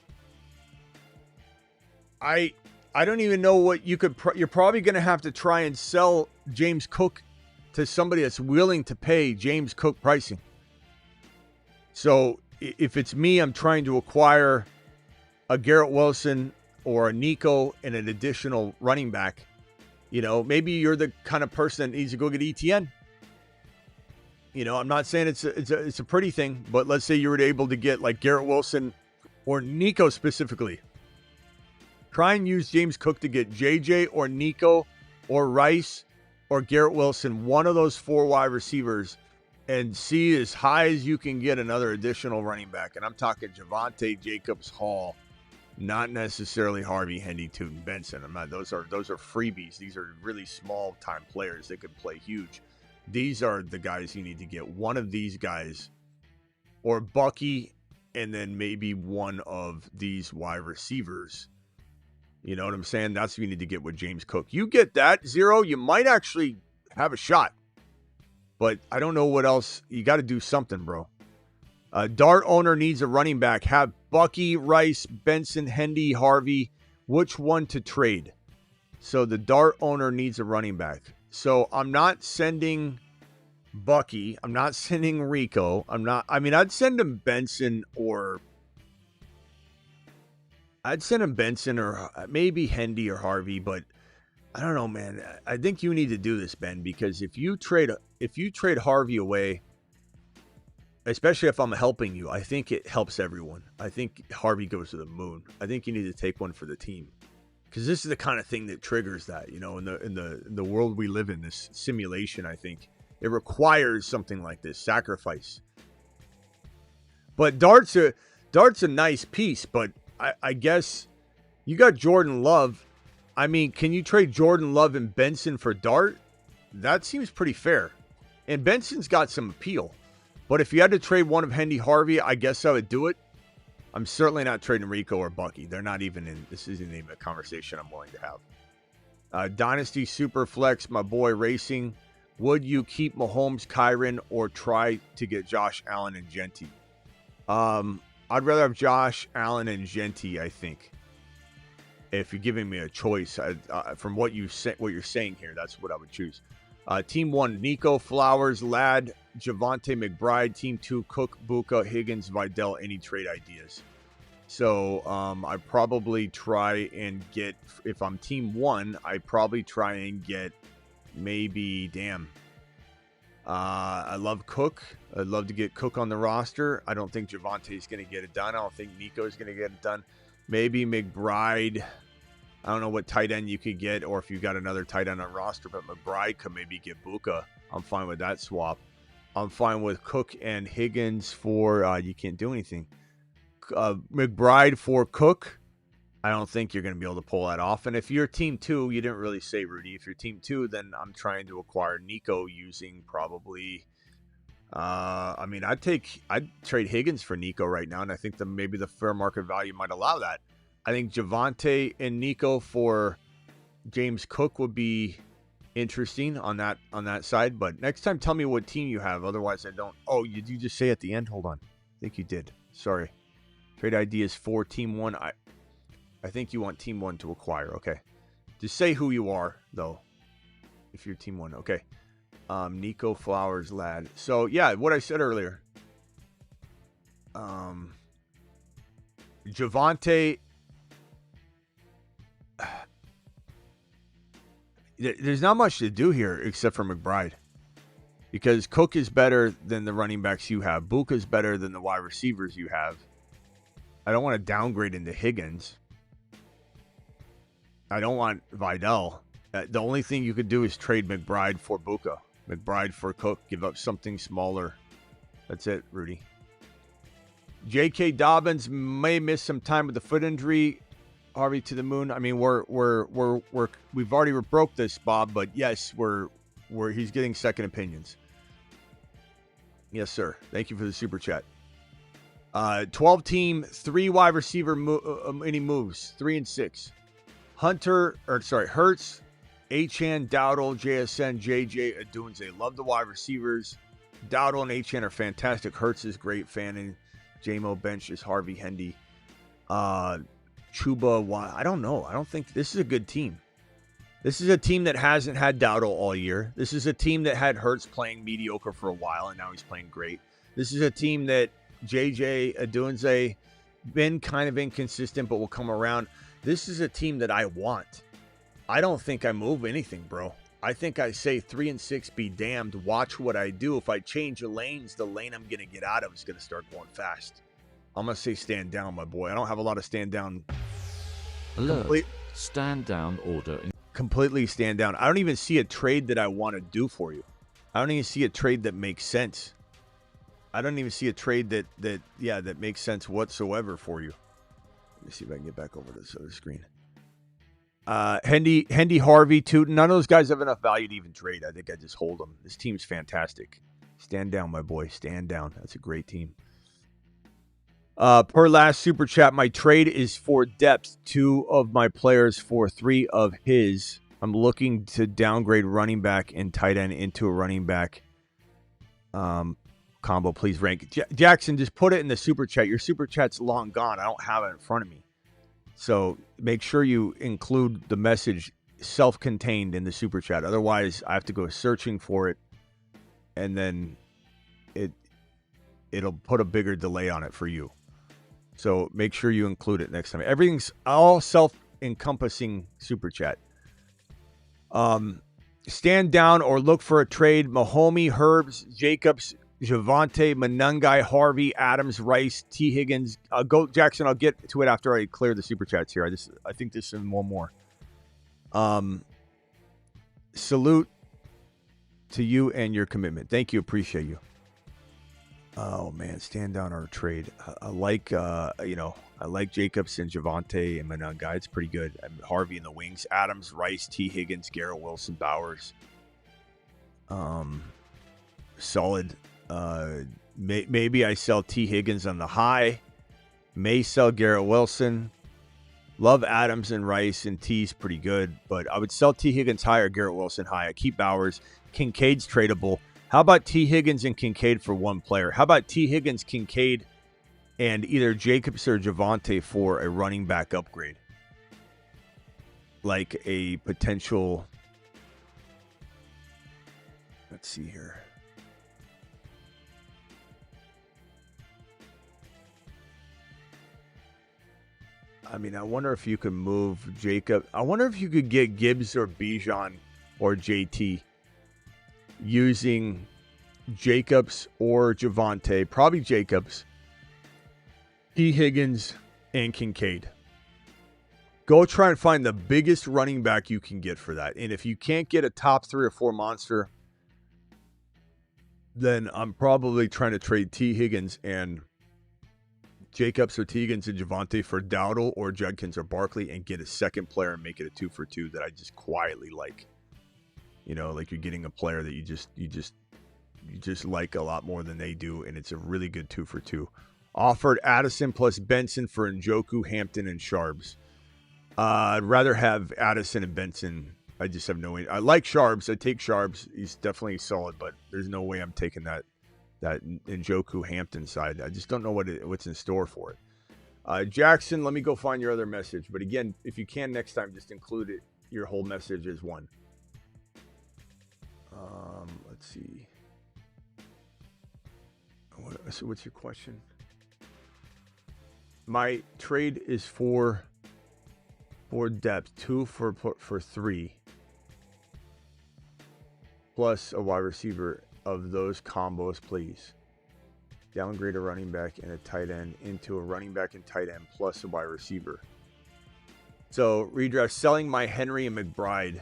I don't even know what you could. You're probably going to have to try and sell James Cook to somebody that's willing to pay James Cook pricing. So if it's me, I'm trying to acquire a Garrett Wilson or a Nico and an additional running back. You know, maybe you're the kind of person that needs to go get ETN. You know, I'm not saying it's a pretty thing, but let's say you were able to get like Garrett Wilson or Nico specifically. Try and use James Cook to get JJ or Nico or Rice or Garrett Wilson, one of those 4 wide receivers, and see as high as you can get another additional running back. And I'm talking Javonte, Jacobs, Hall, not necessarily Harvey, Hendy, Tootin, Benson. Those are freebies. These are really small time players. They could play huge. These are the guys you need to get. One of these guys, or Bucky, and then maybe one of these wide receivers. You know what I'm saying? That's what you need to get with James Cook. You get that, Zero, you might actually have a shot. But I don't know what else. You got to do something, bro. Dart owner needs a running back. Have Bucky, Rice, Benson, Hendy, Harvey. Which one to trade? So the Dart owner needs a running back. So I'm not sending Bucky. I'm not sending Rico. I'd send him Benson or... maybe Hendy or Harvey, but I don't know, man. I think you need to do this, Ben, because if you trade Harvey away, especially if I'm helping you, I think it helps everyone. I think Harvey goes to the moon. I think you need to take one for the team, because this is the kind of thing that triggers that. You know, in the world we live in, this simulation, I think it requires something like this sacrifice. But Dart's a nice piece, but I guess you got Jordan Love. I mean, can you trade Jordan Love and Benson for Dart? That seems pretty fair. And Benson's got some appeal. But if you had to trade one of Hendy Harvey, I guess I would do it. I'm certainly not trading Rico or Bucky. They're not even in. This isn't even a conversation I'm willing to have. Dynasty Superflex, my boy Racing. Would you keep Mahomes, Kyron, or try to get Josh Allen and Genty? I'd rather have Josh Allen and Genty, I think. If you're giving me a choice, from what you're saying here, that's what I would choose. Team 1, Nico, Flowers, Ladd, Javonte McBride. Team 2, Cook, Buka, Higgins, Vidal. Any trade ideas? So I probably try and get, if I'm Team 1, I probably try and get maybe, I love Cook. I'd love to get Cook on the roster. I don't think Javante's going to get it done. I don't think Nico's going to get it done. Maybe McBride. I don't know what tight end you could get, or if you've got another tight end on roster, but McBride could maybe get Buka. I'm fine with that swap. I'm fine with Cook and Higgins for, you can't do anything. McBride for Cook. I don't think you're going to be able to pull that off. And if you're Team 2, you didn't really say, Rudy. If you're Team 2, then I'm trying to acquire Nico using probably... I'd trade Higgins for Nico right now, and I think maybe the fair market value might allow that. I think Javonte and Nico for James Cook would be interesting on that side. But next time, tell me what team you have. Otherwise, I don't. Oh, you just say at the end? Hold on. I think you did. Sorry. Trade ideas for Team 1. I think you want Team 1 to acquire. Okay. Just say who you are, though, if you're Team 1. Okay. Nico, Flowers, Ladd. So, yeah, what I said earlier. Javonte. There's not much to do here except for McBride. because Cook is better than the running backs you have. Buka is better than the wide receivers you have. I don't want to downgrade into Higgins. I don't want Vidal. The only thing you could do is trade McBride for Buka. McBride for Cook. Give up something smaller. That's it, Rudy. J.K. Dobbins may miss some time with the foot injury. Harvey to the moon. I mean, we've already broke this, Bob, but yes, he's getting second opinions. Yes, sir. Thank you for the super chat. 12 team, 3 wide receiver mini moves, 3 and 6. Hurts, Achane, Dowdle, JSN, JJ, Adunze. Love the wide receivers. Dowdle and Achane are fantastic. Hurts is great. Fanning, JMO bench is Harvey Hendy. Chuba, I don't know. I don't think this is a good team. This is a team that hasn't had Dowdle all year. This is a team that had Hurts playing mediocre for a while, and now he's playing great. This is a team that JJ, Adunze, been kind of inconsistent, but will come around. This is a team that I want. I don't think I move anything, bro. I think I say 3 and 6, be damned. Watch what I do. If I change lanes, the lane I'm going to get out of is going to start going fast. I'm going to say stand down, my boy. I don't have a lot of stand down. Alert. Stand down order. Completely stand down. I don't even see a trade that I want to do for you. I don't even see a trade that makes sense. I don't even see a trade that makes sense whatsoever for you. Let me see if I can get back over to this other screen. Hendy, Harvey, Tootin. None of those guys have enough value to even trade. I think I just hold them. This team's fantastic. Stand down, my boy. Stand down. That's a great team. Per last super chat, my trade is for depth. 2 of my players for 3 of his. I'm looking to downgrade running back and tight end into a running back combo. Please rank. Jackson, just put it in the super chat. Your super chat's long gone. I don't have it in front of me. So make sure you include the message self-contained in the super chat. Otherwise, I have to go searching for it, and then it'll put a bigger delay on it for you. So make sure you include it next time. Everything's all self-encompassing super chat. Stand down or look for a trade. Mahomey, Herbs, Jacobs, Javonte, Manungai, Harvey, Adams, Rice, T. Higgins. Go, Jackson. I'll get to it after I clear the super chats here. I think this is one more. Salute to you and your commitment. Thank you. Appreciate you. Oh man, stand down or trade. I like Jacobs and Javonte and Manungai. It's pretty good. Harvey in the wings. Adams, Rice, T. Higgins, Garrett Wilson, Bowers. Solid. Maybe I sell T. Higgins on the high. May sell Garrett Wilson. Love Adams and Rice, and T's pretty good, but I would sell T. Higgins high or Garrett Wilson high. I keep Bowers. Kincaid's tradable. How about T. Higgins and Kincaid for one player? How about T. Higgins, Kincaid, and either Jacobs or Javonte for a running back upgrade? Like a potential... Let's see here. I mean, I wonder if you could move Jacob. I wonder if you could get Gibbs or Bijan or JT using Jacobs or Javonte. Probably Jacobs, T. Higgins, and Kincaid. Go try and find the biggest running back you can get for that. And if you can't get a top 3 or 4 monster, then I'm probably trying to trade T. Higgins and Jacobs or T. Higgins and Javonte for Dowdle or Judkins or Barkley and get a second player and make it a 2-for-2 that I just quietly like. You know, like you're getting a player that you just like a lot more than they do, and it's a really good 2-for-2. Offered Addison plus Benson for Njoku, Hampton, and Sharps. I'd rather have Addison and Benson. I just have no way. I like Sharps. I take Sharps. He's definitely solid, but there's no way I'm taking that Njoku Hampton side. I just don't know what's in store for it. Jackson, let me go find your other message. But again, if you can next time, just include it. Your whole message as one. Let's see. So what's your question? My trade is for depth, 2 for 3, plus a wide receiver of those combos, please. Downgrade a running back and a tight end into a running back and tight end plus a wide receiver. So, redraft, selling my Henry and McBride.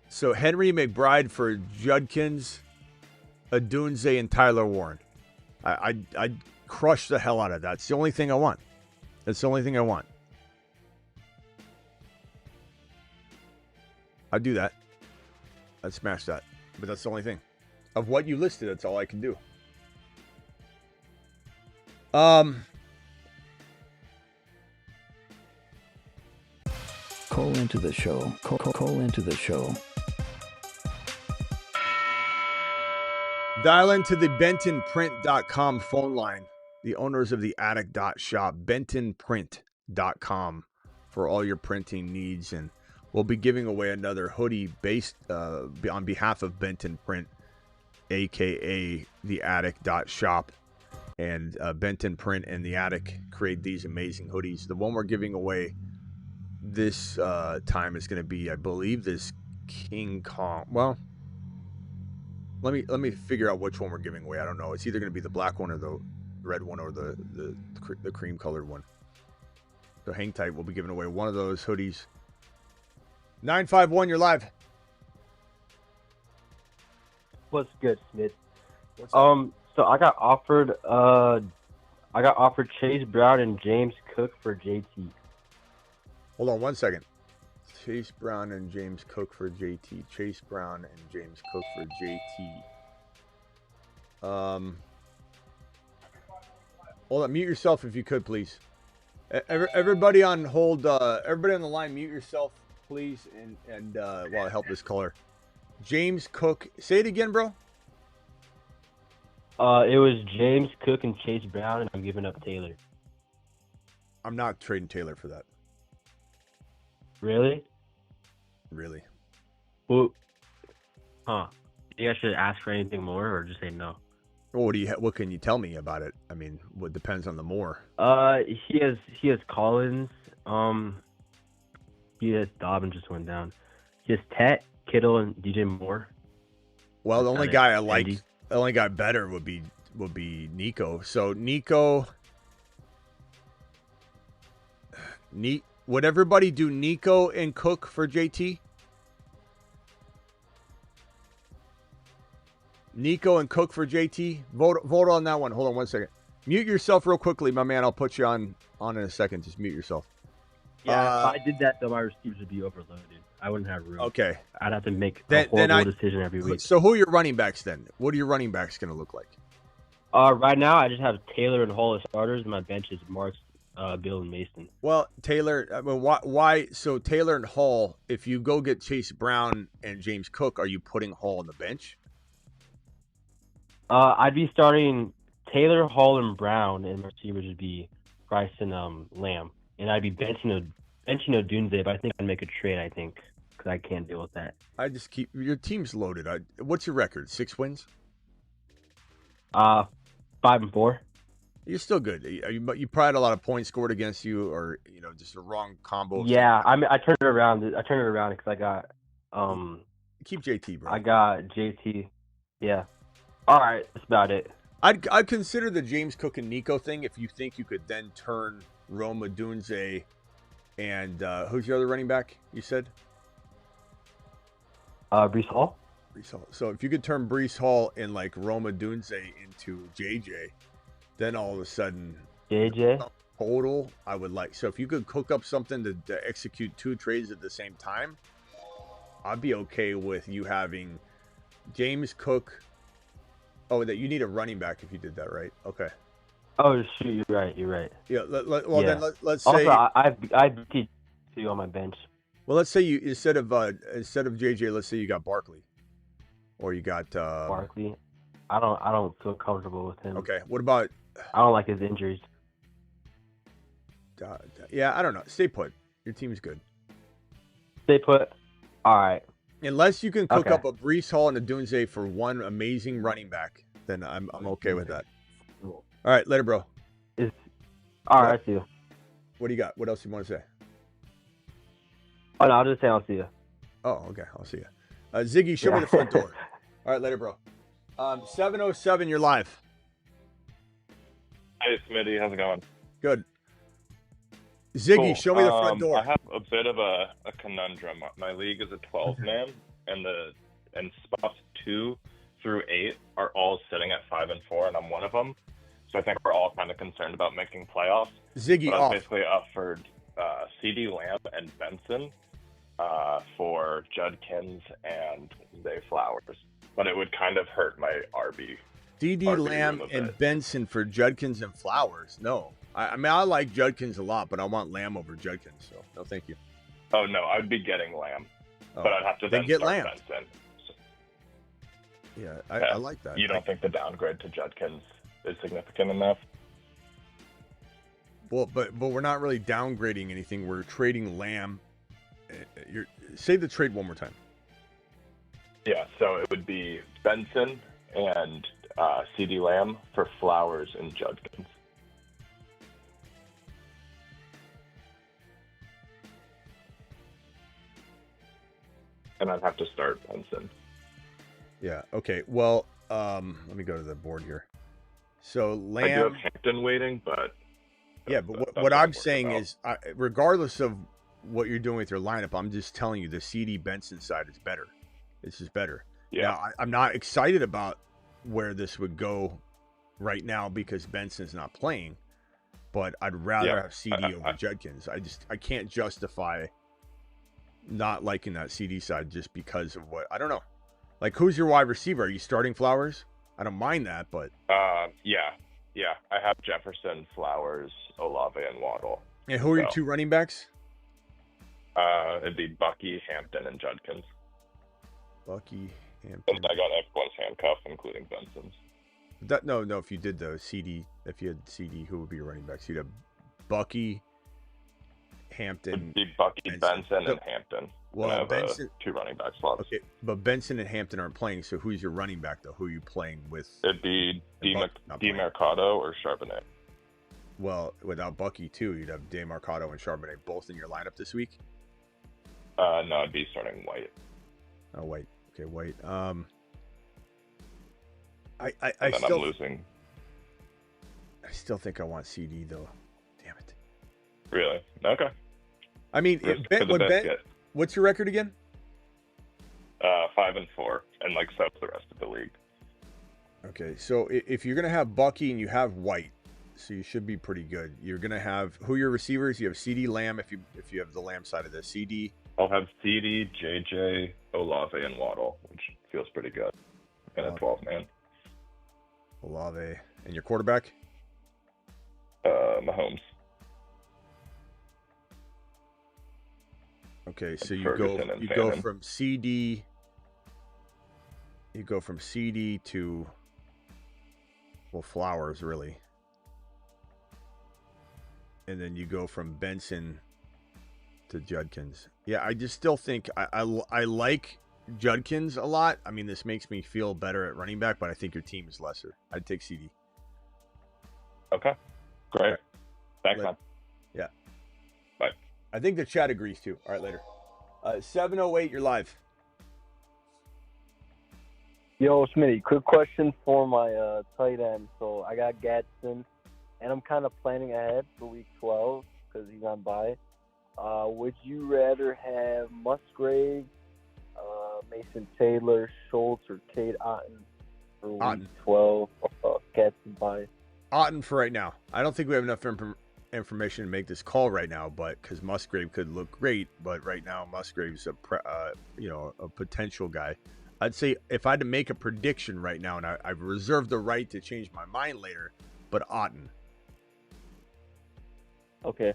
So, Henry McBride for Judkins, Adunze, and Tyler Warren. I'd crush the hell out of that. It's the only thing I want. That's the only thing I want. I'd do that. I'd smash that. But that's the only thing. Of what you listed, that's all I can do. Call into the show. Call into the show. Dial into the bentonprint.com phone line. The owners of the attic.shop, bentonprint.com, for all your printing needs. And we'll be giving away another hoodie based on behalf of Benton Print, a.k.a. the attic.shop. And Benton Print and the Attic create these amazing hoodies. The one we're giving away this time is going to be, I believe, this King Kong. Well, let me figure out which one we're giving away. I don't know. It's either going to be the black one or the red one or the cream colored one. So hang tight. We'll be giving away one of those hoodies. 951, you're live. What's good, Smith? What's up? So I got offered Chase Brown and James Cook for JT. Hold on one second. Chase Brown and James Cook for JT. Chase Brown and James Cook for JT. Hold on. Mute yourself if you could, please. Everybody on hold. Everybody on the line, mute yourself, please, and while I help this caller. James Cook. Say it again, bro. It was James Cook and Chase Brown, and I'm giving up Taylor. I'm not trading Taylor for that. Really? Really? Well, huh? Do you guys should ask for anything more, or just say no? Well, what can you tell me about it? I mean, what depends on the more. He has Collins. He has Dobbins just went down. He has Tet, Kittle, and DJ Moore. Well, the only guy I like, Andy. the only guy better would be Nico. So Nico, would everybody do Nico and Cook for JT? Nico and Cook for JT. Vote on that one. Hold on one second. Mute yourself real quickly, my man. I'll put you on in a second. Just mute yourself. Yeah, if I did that, though, my receivers would be overloaded. I wouldn't have room. Okay. I'd have to make a horrible decision every week. So who are your running backs then? What are your running backs going to look like? Right now, I just have Taylor and Hall as starters, and my bench is Marks, Bill, and Mason. Well, Taylor, I mean, why? So Taylor and Hall, if you go get Chase Brown and James Cook, are you putting Hall on the bench? I'd be starting Taylor, Hall, and Brown, and my receivers would be Price and Lamb. And I'd be benching Odunze, but I think I'd make a trade, because I can't deal with that. I just keep your team's loaded. What's your record? 6 wins? 5-4. You're still good. You probably had a lot of points scored against you, or just a wrong combo. Yeah, I turned it around. Because I got keep JT, bro. I got JT. Yeah. All right, that's about it. I'd consider the James Cook and Nico thing if you think you could then turn Roma Dunze and who's your other running back? You said Brees Hall. Brees Hall. So if you could turn Brees Hall and like Roma Dunze into JJ, then all of a sudden JJ total I would like. So if you could cook up something to execute 2 trades at the same time, I'd be okay with you having James Cook. Oh, that you need a running back if you did that, right? Okay. Oh shoot, you're right. Yeah. Then let's also, say. I beat you on my bench. Well, let's say you instead of JJ, let's say you got Barkley, or you got Barkley. I don't feel comfortable with him. Okay. What about? I don't like his injuries. Yeah, I don't know. Stay put. Your team's good. Stay put. All right. Unless you can cook up a Brees Hall and a Dunze for one amazing running back, then I'm okay with that. All right, later, bro. All right, I see you. What do you got? What else you want to say? Oh no, I'll just say I'll see you. Oh, okay. I'll see you. Ziggy, show me the front door. All right, later, bro. 707, you're live. Hey, Smitty, how's it going? Good. Ziggy, Cool. show me the front door. I have a bit of a conundrum. My league is a 12-man, and spots 2 through 8 are all sitting at 5 and 4, and I'm one of them. So I think we're all kind of concerned about making playoffs. Ziggy, but I off. basically offered CD Lamb and Benson for Judkins and Zay Flowers, but it would kind of hurt my RB. D.D. Lamb and Benson for Judkins and Flowers. No. I mean, I like Judkins a lot, but I want Lamb over Judkins, so no thank you. Oh, no, I'd be getting Lamb, but I'd have to then then get start Lamb. Benson. Yeah, I like that. You don't think the downgrade to Judkins is significant enough? Well, but we're not really downgrading anything. We're trading Lamb. Say the trade one more time. Yeah, so it would be Benson and CD Lamb for Flowers and Judkins. And I'd have to start Benson. Yeah. Okay. Well, let me go to the board here. So Lamb. I do have Hampton waiting, but yeah. But what I'm saying is, regardless of what you're doing with your lineup, I'm just telling you the CD Benson side is better. This is better. Yeah. Now, I'm not excited about where this would go right now because Benson's not playing, but I'd rather have CD over Judkins. I can't justify not liking that CD side just because of what I don't know. Like, who's your wide receiver? Are you starting Flowers? I don't mind that, but yeah. I have Jefferson, Flowers, Olave, and Waddle. And who are your 2 running backs? It'd be Bucky, Hampton, and Judkins. Bucky, Hampton. And I got everyone's handcuff, including Benson's. No. If you did the CD, if you had CD, who would be your running backs? You'd have Bucky, Hampton. It'd be Bucky, Benson, and Hampton. Well, and I have Benson, 2 running back slots. Okay, but Benson and Hampton aren't playing. So who's your running back though? Who are you playing with? It'd be DeMarcado or Charbonnet. Well, without Bucky too, you'd have DeMarcado and Charbonnet both in your lineup this week. No, I'd be starting White. Oh, White. Okay, White. I'm losing. I still think I want CD though. Damn it. Really? Okay. I mean, what's your record again? 5 and 4, and so is the rest of the league. Okay, so if you're gonna have Bucky and you have White, so you should be pretty good. You're gonna have who are your receivers? You have CD Lamb if you have the Lamb side of the CD. I'll have CD, JJ, Olave, and Waddle, which feels pretty good. And a 12-man. Olave. And your quarterback? Mahomes. Okay, so and you go Fannin. from CD. You go from CD to Flowers really. And then you go from Benson to Judkins. Yeah, I just still think I like Judkins a lot. I mean, this makes me feel better at running back, but I think your team is lesser. I'd take CD. Okay, great. Right. Thanks, man. Yeah. Bye. I think the chat agrees too. All right, later. 708, you're live. Yo, Smitty, quick question for my tight end. So I got Gadsden, and I'm kind of planning ahead for week 12 because he's on bye. Would you rather have Musgrave, Mason Taylor, Schultz, or Cade Otton for week 12? Gadsden bye. Otton for right now. I don't think we have enough information to make this call right now, but because Musgrave could look great, but right now Musgrave's a potential guy. I'd say if I had to make a prediction right now, and I've reserved the right to change my mind later, but Otton. Okay.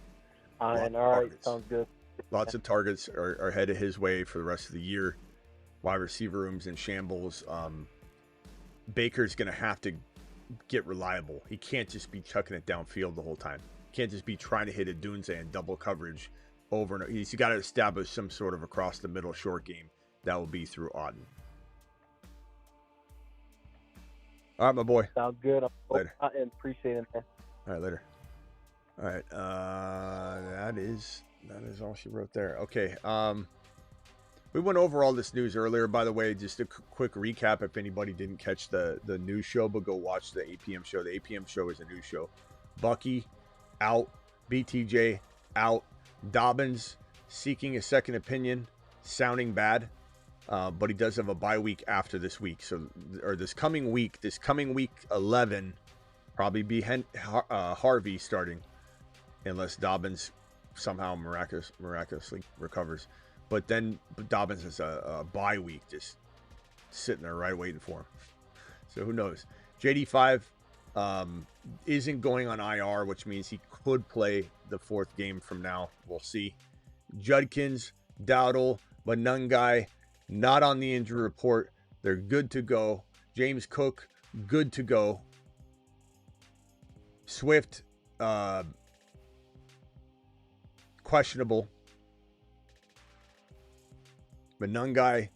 And all right, sounds good. Lots of targets are headed his way for the rest of the year. Wide receiver rooms in shambles. Baker's going to have to get reliable. He can't just be chucking it downfield the whole time. Can't just be trying to hit a Dunze and double coverage over and over. He's got to establish some sort of across the middle short game. That will be through Otton. All right, my boy. Sounds good. Later. I appreciate it, man. All right, later. All right, that is all she wrote there. Okay. We went over all this news earlier, by the way. Just a quick recap if anybody didn't catch the news show, but go watch the 8 p.m. show. The 8 p.m. show is a news show. Bucky out, BTJ out, Dobbins seeking a second opinion, sounding bad, but he does have a bye week after this week. So, or this coming week 11, probably be Harvey starting, unless Dobbins somehow miraculously recovers. But then Dobbins has a bye week, just sitting there right waiting for him. So who knows? JD5 isn't going on IR, which means he could play the 4th game from now. We'll see. Judkins, Dowdle, Manungai, not on the injury report. They're good to go. James Cook, good to go. Swift, questionable. Manungai,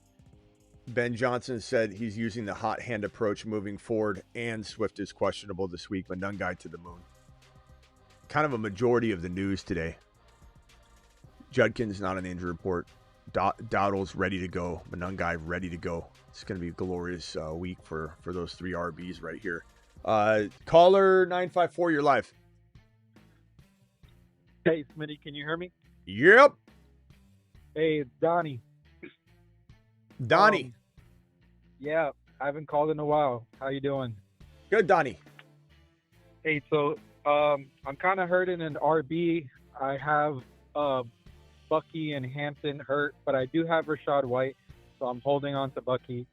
Ben Johnson said he's using the hot hand approach moving forward, and Swift is questionable this week. Manungai to the moon. Kind of a majority of the news today. Judkins not on the injury report. Dowdle's ready to go. Manungai ready to go. It's going to be a glorious week for those 3 RBs right here. Caller 954, you're live. Hey, Smitty, can you hear me? Yep. Hey, it's Donnie. Donnie. Yeah, I haven't called in a while. How you doing? Good, Donnie. Hey, so I'm kind of hurting in RB. I have Bucky and Hampton hurt, but I do have Rashad White, so I'm holding on to Bucky.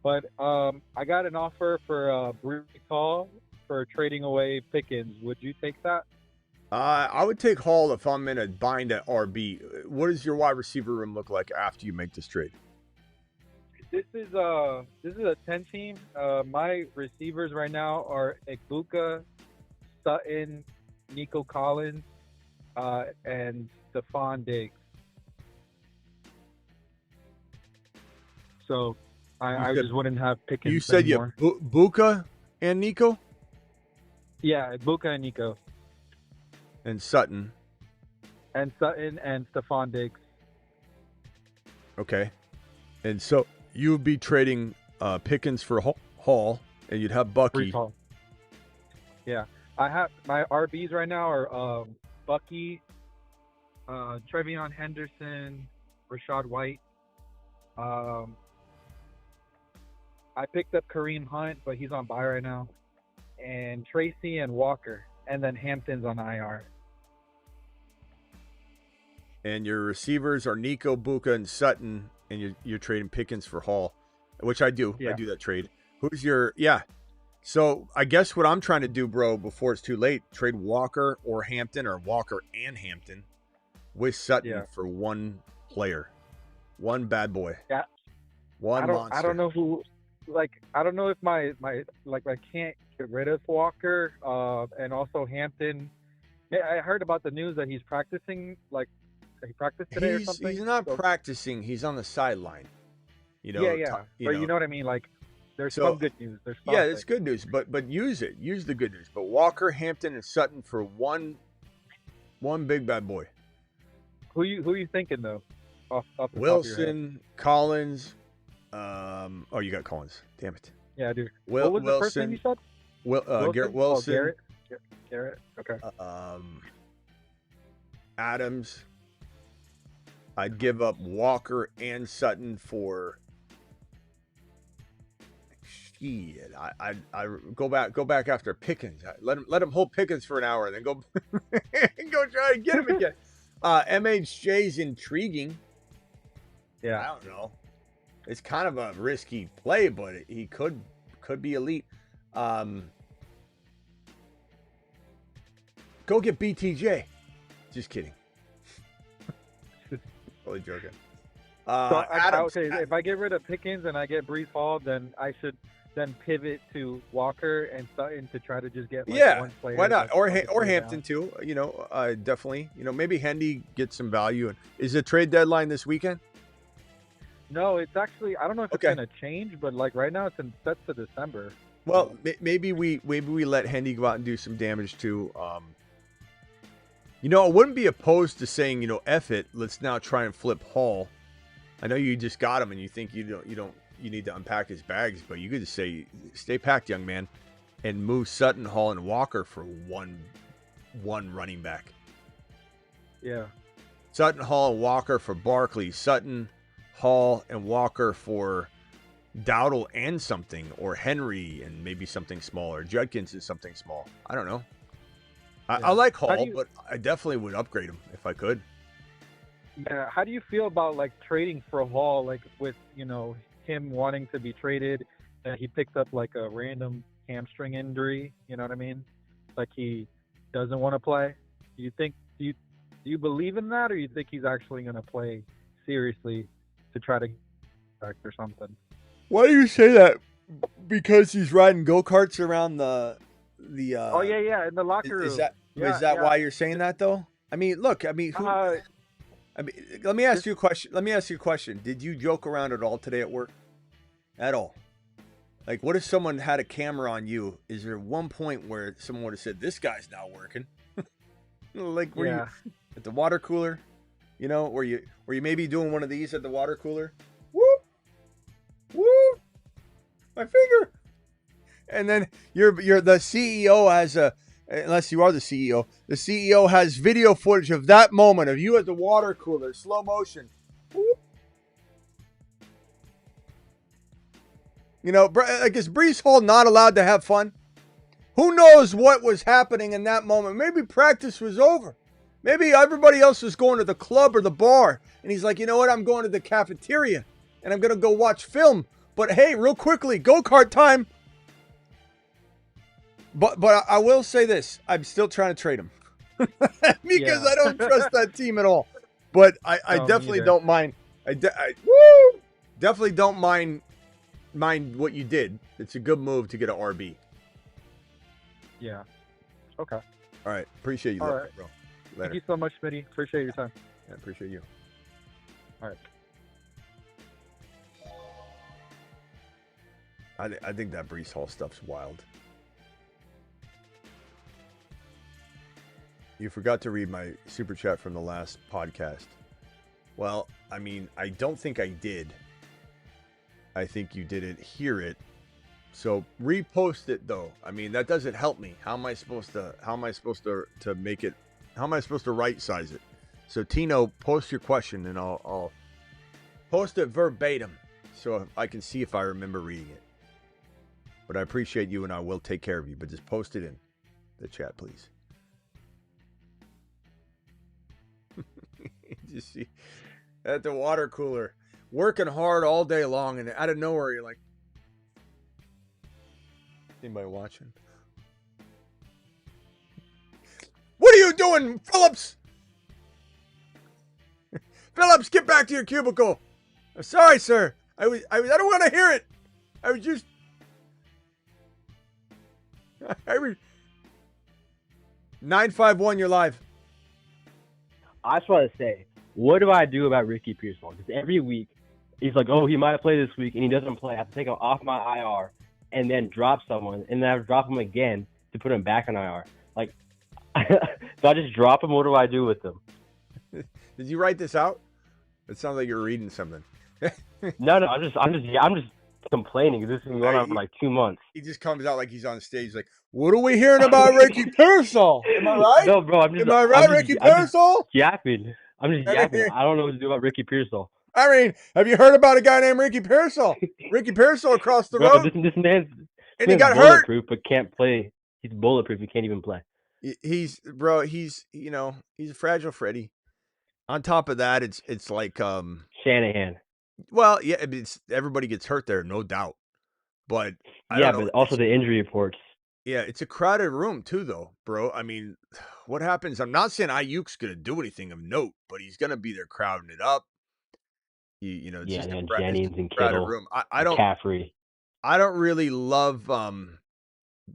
But I got an offer for Brees Hall for trading away Pickens. Would you take that? I would take Hall if I'm in a bind at RB. What does your wide receiver room look like after you make this trade? This is a 10 team. My receivers right now are Igbuka, Sutton, Nico Collins, and Stephon Diggs. So I just wouldn't have Pickens. You said anymore. you have Buka and Nico? Yeah, Igbuka and Nico. And Sutton. And Sutton and Stephon Diggs. Okay. And so you would be trading Pickens for Hall, and you'd have Bucky. Hall. Yeah. I have my RBs right now are Bucky, Trevion Henderson, Rashad White. I picked up Kareem Hunt, but he's on bye right now. And Tracy and Walker. And then Hampton's on IR. And your receivers are Nico, Buka, and Sutton, and you're trading Pickens for Hall, which I do. Yeah. I do that trade. Who's your – yeah. So I guess what I'm trying to do, bro, before it's too late, trade Walker or Hampton, or Walker and Hampton with Sutton for one player. One bad boy. Yeah. One monster. I don't know who – I don't know if my I can't get rid of Walker and also Hampton. I heard about the news that he's practicing, he practiced today or something. He's not practicing. He's on the sideline. You know. Yeah. You know what I mean? There's some good news. There's something. Yeah, it's good news, but use it. Use the good news. But Walker, Hampton, and Sutton for one big bad boy. Who you thinking though? Off the Wilson, Collins. You got Collins. Damn it. Yeah, dude. What was the first name you said? Garrett Wilson. Oh, Garrett. Okay. Adams. I'd give up Walker and Sutton for. Shit, I go back after Pickens. Let him hold Pickens for an hour, and then go try to get him again. MHJ's intriguing. Yeah, I don't know. It's kind of a risky play, but he could be elite. Go get BTJ. Just kidding. Totally joking. If I get rid of Pickens and I get Brees Hall, then I should then pivot to Walker and Sutton to try to just get one player. Why not? Or Hampton too. Definitely. Maybe Hendy gets some value. And is the trade deadline this weekend? No, it's actually, I don't know if it's going to change, but right now it's set to December. Well, maybe we let Hendy go out and do some damage too. I wouldn't be opposed to saying, F it, let's now try and flip Hall. I know you just got him and you think you need to unpack his bags, but you could just say, stay packed, young man, and move Sutton, Hall, and Walker for one running back. Yeah. Sutton, Hall, and Walker for Barkley. Sutton, Hall, and Walker for Dowdle and something, or Henry and maybe something small, or Judkins is something small. I don't know. I like Hall, but I definitely would upgrade him if I could. Yeah. How do you feel about like trading for Hall, like with, you know, him wanting to be traded, and he picked up like a random hamstring injury, you know what I mean? Like he doesn't want to play. Do you believe in that, or you think he's actually going to play seriously to try to get back or something? Why do you say that? Because he's riding go-karts around the oh yeah, in the locker room. Is that why you're saying that though? I mean, look, let me ask you a question. Did you joke around at all today at work? At all? Like, what if someone had a camera on you? Is there one point where someone would have said, "This guy's not working"? Like, were you at the water cooler? You know, were you maybe doing one of these at the water cooler? Whoop, whoop, my finger. And then you're the CEO has unless you are the CEO, the CEO has video footage of that moment of you at the water cooler, slow motion. Whoop. You know, like, is Breece Hall not allowed to have fun? Who knows what was happening in that moment? Maybe practice was over. Maybe everybody else was going to the club or the bar. And he's like, you know what? I'm going to the cafeteria and I'm going to go watch film. But hey, real quickly, go-kart time. But I will say this. I'm still trying to trade him. Because I don't trust that team at all. But I definitely don't mind. Definitely don't mind what you did. It's a good move to get an RB. Yeah. Okay. All right. Appreciate you, all right, bro. Later. Thank you so much, Smitty. Appreciate your time. Yeah, appreciate you. All right. I think that Breece Hall stuff's wild. You forgot to read my super chat from the last podcast. Well, I mean, I don't think I did. I think you didn't hear it. So repost it though. I mean, that doesn't help me. How am I supposed to make it? How am I supposed to right size it? So Tino, post your question and I'll post it verbatim so I can see if I remember reading it. But I appreciate you and I will take care of you. But just post it in the chat, please. Just see at the water cooler, working hard all day long, and out of nowhere you're like, anybody watching? What are you doing, Phillips? Phillips, get back to your cubicle. I'm sorry, sir. I don't want to hear it. I was just 951, you're live. I just want to say, what do I do about Ricky Pearsall? Because every week, he's like, oh, he might play this week, and he doesn't play. I have to take him off my IR and then drop someone, and then I have to drop him again to put him back on IR. Like, so I just drop him. What do I do with him? Did you write this out? It sounds like you're reading something. No, I'm just complaining. This has been going on for like 2 months. He just comes out like he's on stage, like, what are we hearing about Ricky Pearsall? Am I right? No, bro, am I right, Ricky Pearsall? Yapping. I'm just yapping. I don't know what to do about Ricky Pearsall. I mean, have you heard about a guy named Ricky Pearsall? Ricky Pearsall across the road. This man's and he got bulletproof, but can't play. He's bulletproof. He can't even play. He's a fragile Freddy. On top of that, it's like Shanahan. Well, yeah, everybody gets hurt there, no doubt. But but also the injury reports. Yeah, it's a crowded room too, though, bro. I mean, what happens? I'm not saying Ayuk's gonna do anything of note, but he's gonna be there crowding it up. It's just a Jennings and crowded Kittle, room. I don't. McCaffrey. I don't really love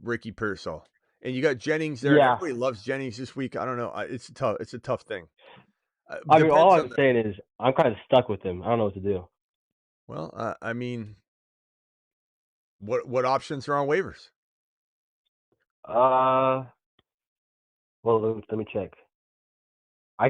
Ricky Pearsall, and you got Jennings there. Yeah. Everybody loves Jennings this week. I don't know. It's a tough thing. I mean, all I'm saying is I'm kind of stuck with him. I don't know what to do. Well, I mean, what options are on waivers? Well, let me check. I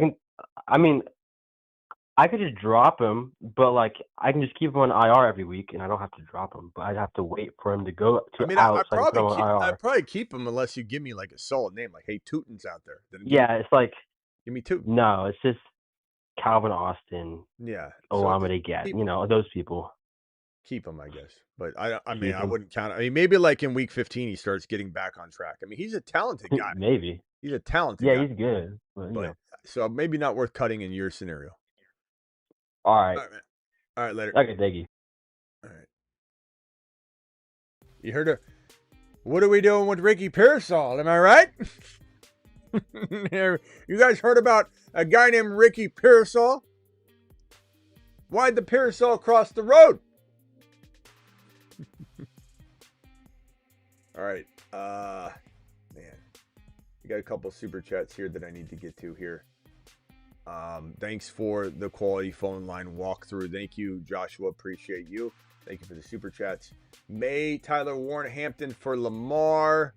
I could just drop him, but like I can just keep him on IR every week, and I don't have to drop him. But I'd have to wait for him to go to I mean, out so I can put him on IR. I'd probably keep him unless you give me like a solid name, like, hey, Tootin's out there. Then Yeah, it's like give me Tootin. no, it's just Calvin Austin, Yeah, Olamide Gat, you know, those people. Keep him, I guess. But I mean, Keep I him. wouldn't count. I mean, maybe like in week 15 he starts getting back on track. I mean, he's a talented guy. Maybe. He's a talented Yeah, guy. he's good. But, you know. So maybe not worth cutting in your scenario. All right. All right, man. All right, later. Okay, thank you. All right. You heard her. What are we doing with Ricky Pearsall? Am I right? You guys heard about a guy named Ricky Pearsall? Why'd the Pearsall cross the road? All right. Man. We got a couple super chats here that I need to get to here. Thanks for the quality phone line walkthrough. Thank you, Joshua. Appreciate you. Thank you for the super chats. May Tyler Warren Hampton for Lamar.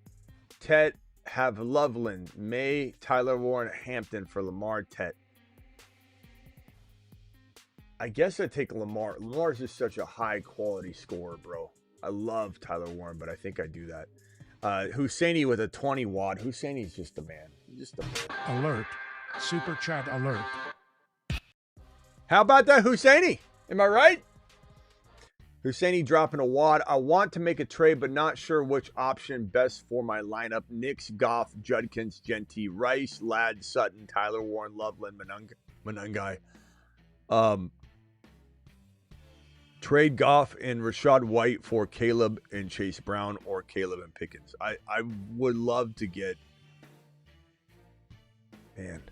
Tet have Loveland. May Tyler Warren Hampton for Lamar Tet. I guess I'd take Lamar. Lamar's just such a high quality scorer, bro. I love Tyler Warren, but I think I do that. Husseini with a 20 watt. Husseini's just a man. Just a man. Alert. Super chat alert. How about that, Husseini? Am I right? Husseini dropping a wad. I want to make a trade, but not sure which option best for my lineup. Knicks, Goff, Judkins, Genty, Rice, Ladd, Sutton, Tyler Warren, Loveland, Manungai. Trade Goff and Rashad White for Caleb and Chase Brown or Caleb and Pickens. I would love to get... Man...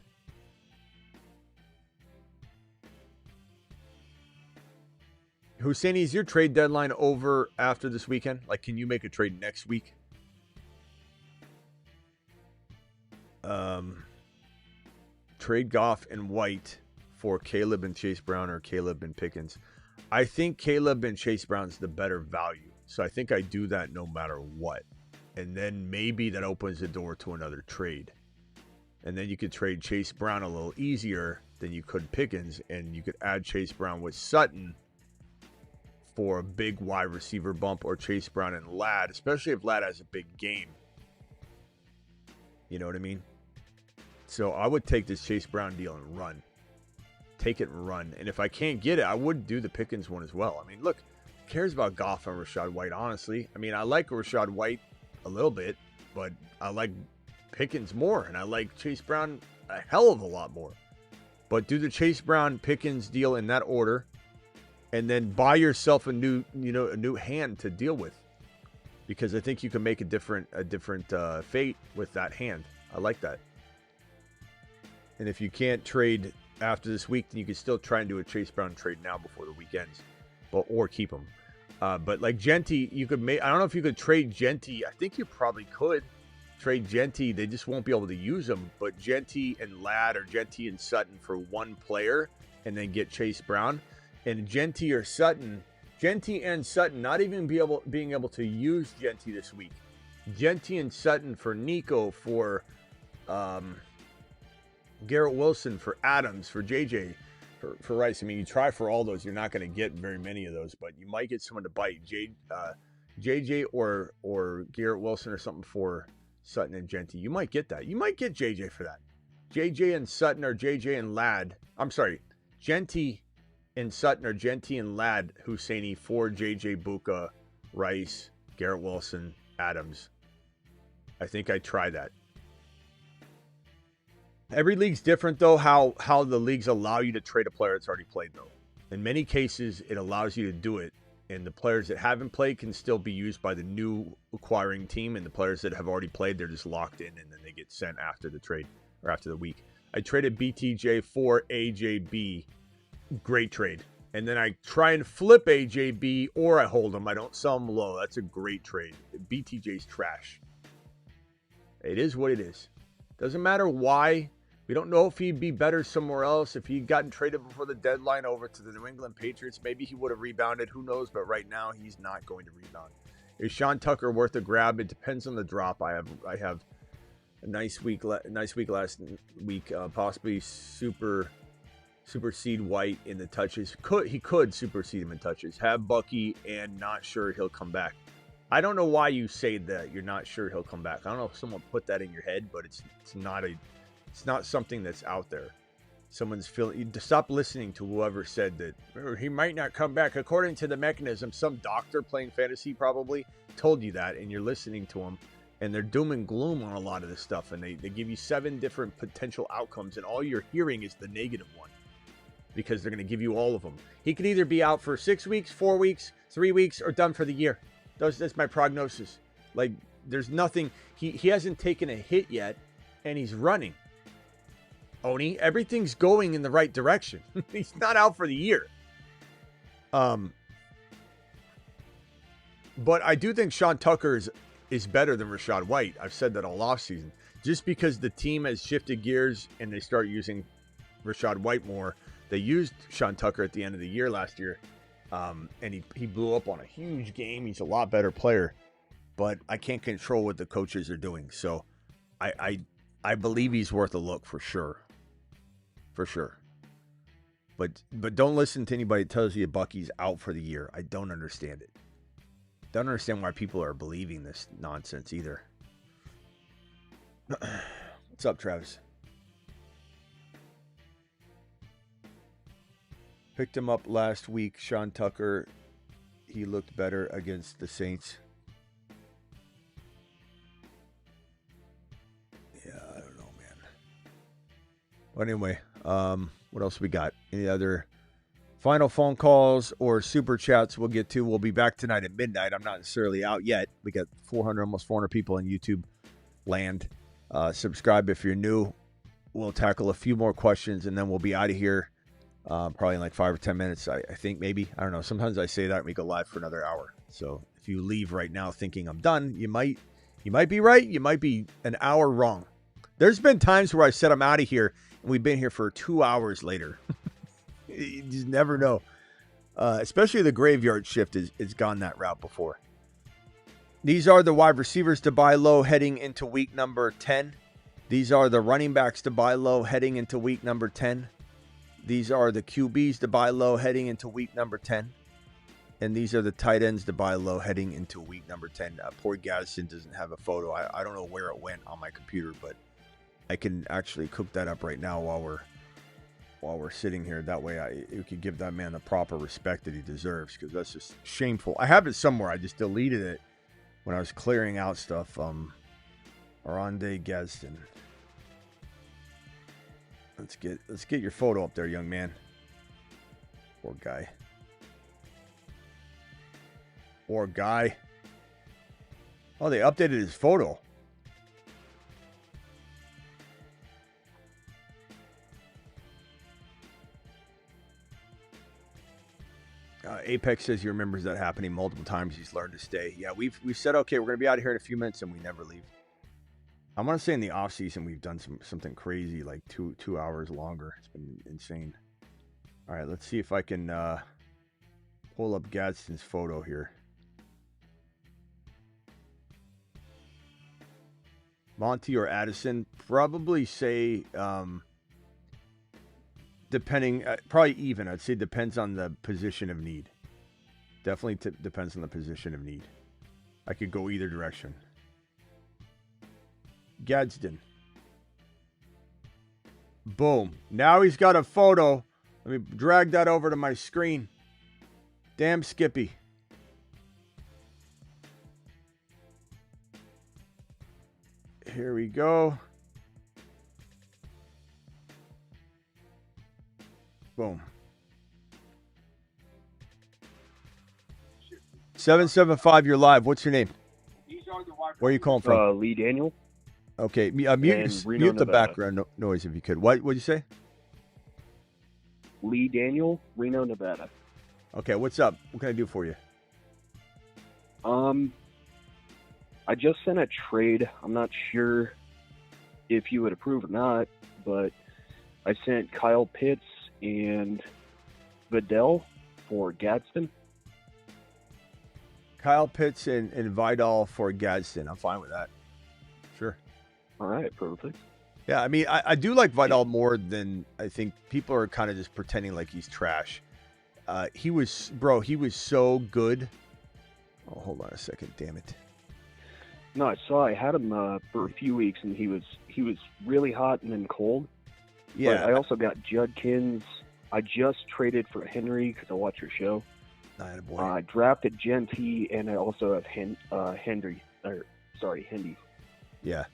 Husseini, is your trade deadline over after this weekend? Like, can you make a trade next week? Trade Goff and White for Caleb and Chase Brown or Caleb and Pickens. I think Caleb and Chase Brown's the better value. So I think I do that no matter what. And then maybe that opens the door to another trade. And then you could trade Chase Brown a little easier than you could Pickens. And you could add Chase Brown with Sutton for a big wide receiver bump, or Chase Brown and Ladd, especially if Ladd has a big game. You know what I mean? So I would take this Chase Brown deal and run. Take it and run. And if I can't get it, I would do the Pickens one as well. I mean, look, who cares about Goff and Rashad White, honestly? I mean, I like Rashad White a little bit, but I like Pickens more, and I like Chase Brown a hell of a lot more. But do the Chase Brown Pickens deal in that order, and then buy yourself a new hand to deal with, because I think you can make a different fate with that hand. I like that. And if you can't trade after this week, then you can still try and do a Chase Brown trade now before the weekends, or keep him. But like Genty, you could make. I don't know if you could trade Genty. I think you probably could trade Genty. They just won't be able to use them. But Genty and Ladd, or Genty and Sutton for one player, and then get Chase Brown. And Genty or Sutton, Genty and Sutton, not even being able to use Genty this week. Genty and Sutton for Nico, for Garrett Wilson, for Adams, for JJ, for Rice. I mean, you try for all those. You're not going to get very many of those, but you might get someone to bite. JJ or Garrett Wilson or something for Sutton and Genty. You might get that. You might get JJ for that. JJ and Sutton, or JJ and Ladd. I'm sorry, Genty and Sutton, or Genty and Ladd, Husseini for JJ, Buka, Rice, Garrett Wilson, Adams. I think I'd try that. Every league's different, though, how the leagues allow you to trade a player that's already played, though. In many cases, it allows you to do it, and the players that haven't played can still be used by the new acquiring team, and the players that have already played, they're just locked in, and then they get sent after the trade, or after the week. I traded BTJ for AJB. Great trade. And then I try and flip AJB, or I hold him. I don't sell him low. That's a great trade. BTJ's trash. It is what it is. Doesn't matter why. We don't know if he'd be better somewhere else. If he'd gotten traded before the deadline over to the New England Patriots, maybe he would have rebounded. Who knows? But right now, he's not going to rebound. Is Sean Tucker worth a grab? It depends on the drop. I have a nice week last week, possibly super supersede White in the touches. He could supersede him in touches. Have Bucky and not sure he'll come back. I don't know why you say that you're not sure he'll come back. I don't know if someone put that in your head, but it's not something that's out there. Someone's feeling. You stop listening to whoever said that he might not come back. According to the mechanism, some doctor playing fantasy probably told you that, and you're listening to them, and they're doom and gloom on a lot of this stuff, and they give you 7 different potential outcomes, and all you're hearing is the negative one because they're going to give you all of them. He could either be out for 6 weeks, 4 weeks, 3 weeks, or done for the year. That's my prognosis. Like, there's nothing. He hasn't taken a hit yet, and he's running. Oni, everything's going in the right direction. He's not out for the year. But I do think Sean Tucker is better than Rachaad White. I've said that all offseason. Just because the team has shifted gears and they start using Rachaad White more. They used Sean Tucker at the end of the year last year. And he blew up on a huge game. He's a lot better player. But I can't control what the coaches are doing. So I believe he's worth a look for sure. For sure. But don't listen to anybody that tells you Bucky's out for the year. I don't understand it. Don't understand why people are believing this nonsense either. What's up, Travis? Picked him up last week. Sean Tucker, he looked better against the Saints. Yeah, I don't know, man. But anyway, what else we got? Any other final phone calls or super chats we'll get to? We'll be back tonight at midnight. I'm not necessarily out yet. We got almost 400 people in YouTube land. Subscribe if you're new. We'll tackle a few more questions, and then we'll be out of here probably in like 5 or 10 minutes, I think, maybe. I don't know. Sometimes I say that and we go live for another hour. So if you leave right now thinking I'm done, you might be right. You might be an hour wrong. There's been times where I said I'm out of here, and we've been here for 2 hours later. You just never know. Especially the graveyard shift is gone that route before. These are the wide receivers to buy low heading into week number 10. These are the running backs to buy low heading into week number 10. These are the QBs to buy low heading into week number 10. And these are the tight ends to buy low heading into week number 10. Poor Gadsden doesn't have a photo. I don't know where it went on my computer, but I can actually cook that up right now while we're sitting here. That way you could give that man the proper respect that he deserves, because that's just shameful. I have it somewhere. I just deleted it when I was clearing out stuff. Arande Gadsden. Let's get your photo up there, young man. Poor guy. Poor guy. Oh, they updated his photo. Apex says he remembers that happening multiple times. He's learned to stay. Yeah, we've said, okay, we're going to be out of here in a few minutes, and we never leave. I want to say in the off season we've done something crazy, like two hours longer. It's been insane. All right, let's see if I can pull up Gadsden's photo here. Monty or Addison, probably say depending, probably even. I'd say depends on the position of need. Definitely depends on the position of need. I could go either direction. Gadsden. Boom. Now he's got a photo. Let me drag that over to my screen. Damn Skippy. Here we go. Boom. 775, you're live. What's your name? Where are you calling from? Lee Daniel. Okay, mute the background noise if you could. What'd you say? Lee Daniel, Reno, Nevada. Okay, what's up? What can I do for you? I just sent a trade. I'm not sure if you would approve or not, but I sent Kyle Pitts and Vidal for Gadsden. Kyle Pitts and Vidal for Gadsden. I'm fine with that. Sure. All right, perfect. Yeah, I mean, I do like Vidal more than I think people are kind of just pretending like he's trash. He was so good. Oh, hold on a second, damn it. No, I had him for a few weeks, and he was really hot and then cold. Yeah. But I also got Judkins. I just traded for Henry because I watch your show. I drafted Genty, and I also have Hendy. Yeah.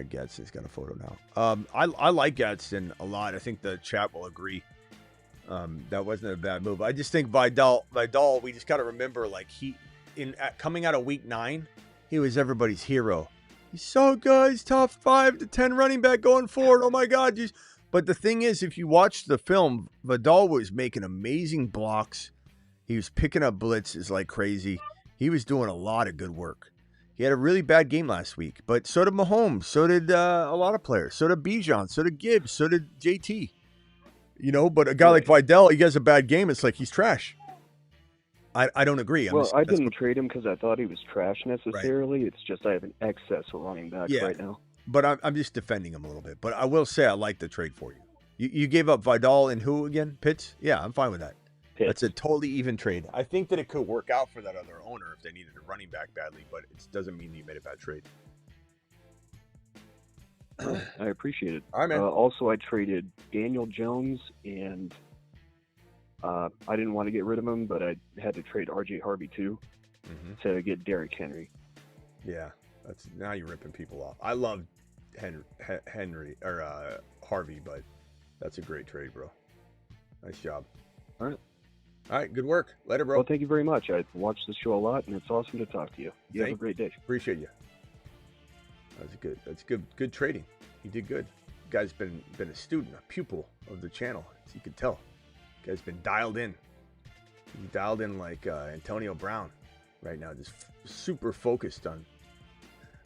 Gadsden's got a photo now. I like Gadsden a lot. I think the chat will agree. That wasn't a bad move. I just think Vidal, we just got to remember, like, coming out of week 9, he was everybody's hero. He's so good. He's top 5 to 10 running back going forward. Oh my God. But the thing is, if you watch the film, Vidal was making amazing blocks. He was picking up blitzes like crazy. He was doing a lot of good work. He had a really bad game last week, but so did Mahomes. So did a lot of players. So did Bijan. So did Gibbs. So did JT. But a guy like Vidal, he has a bad game. It's like he's trash. I don't agree. I didn't trade him because I thought he was trash necessarily. Right. It's just I have an excess of running backs right now. But I'm just defending him a little bit. But I will say I like the trade for you. You gave up Vidal and who again? Pitts? Yeah, I'm fine with that. Pitts. That's a totally even trade. I think that it could work out for that other owner if they needed a running back badly, but it doesn't mean that you made a bad trade. I appreciate it. All right, man. Also, I traded Daniel Jones, and I didn't want to get rid of him, but I had to trade R.J. Harvey too to get Derrick Henry. Yeah, now you're ripping people off. I love Henry or Harvey, but that's a great trade, bro. Nice job. All right, good work. Later, bro. Well, thank you very much. I watch the show a lot, and it's awesome to talk to you. You have a great day. Appreciate you. That's good trading. He did good. The guy's been a student, a pupil of the channel, as you can tell. The guy's been dialed in. He dialed in like Antonio Brown right now, just super focused on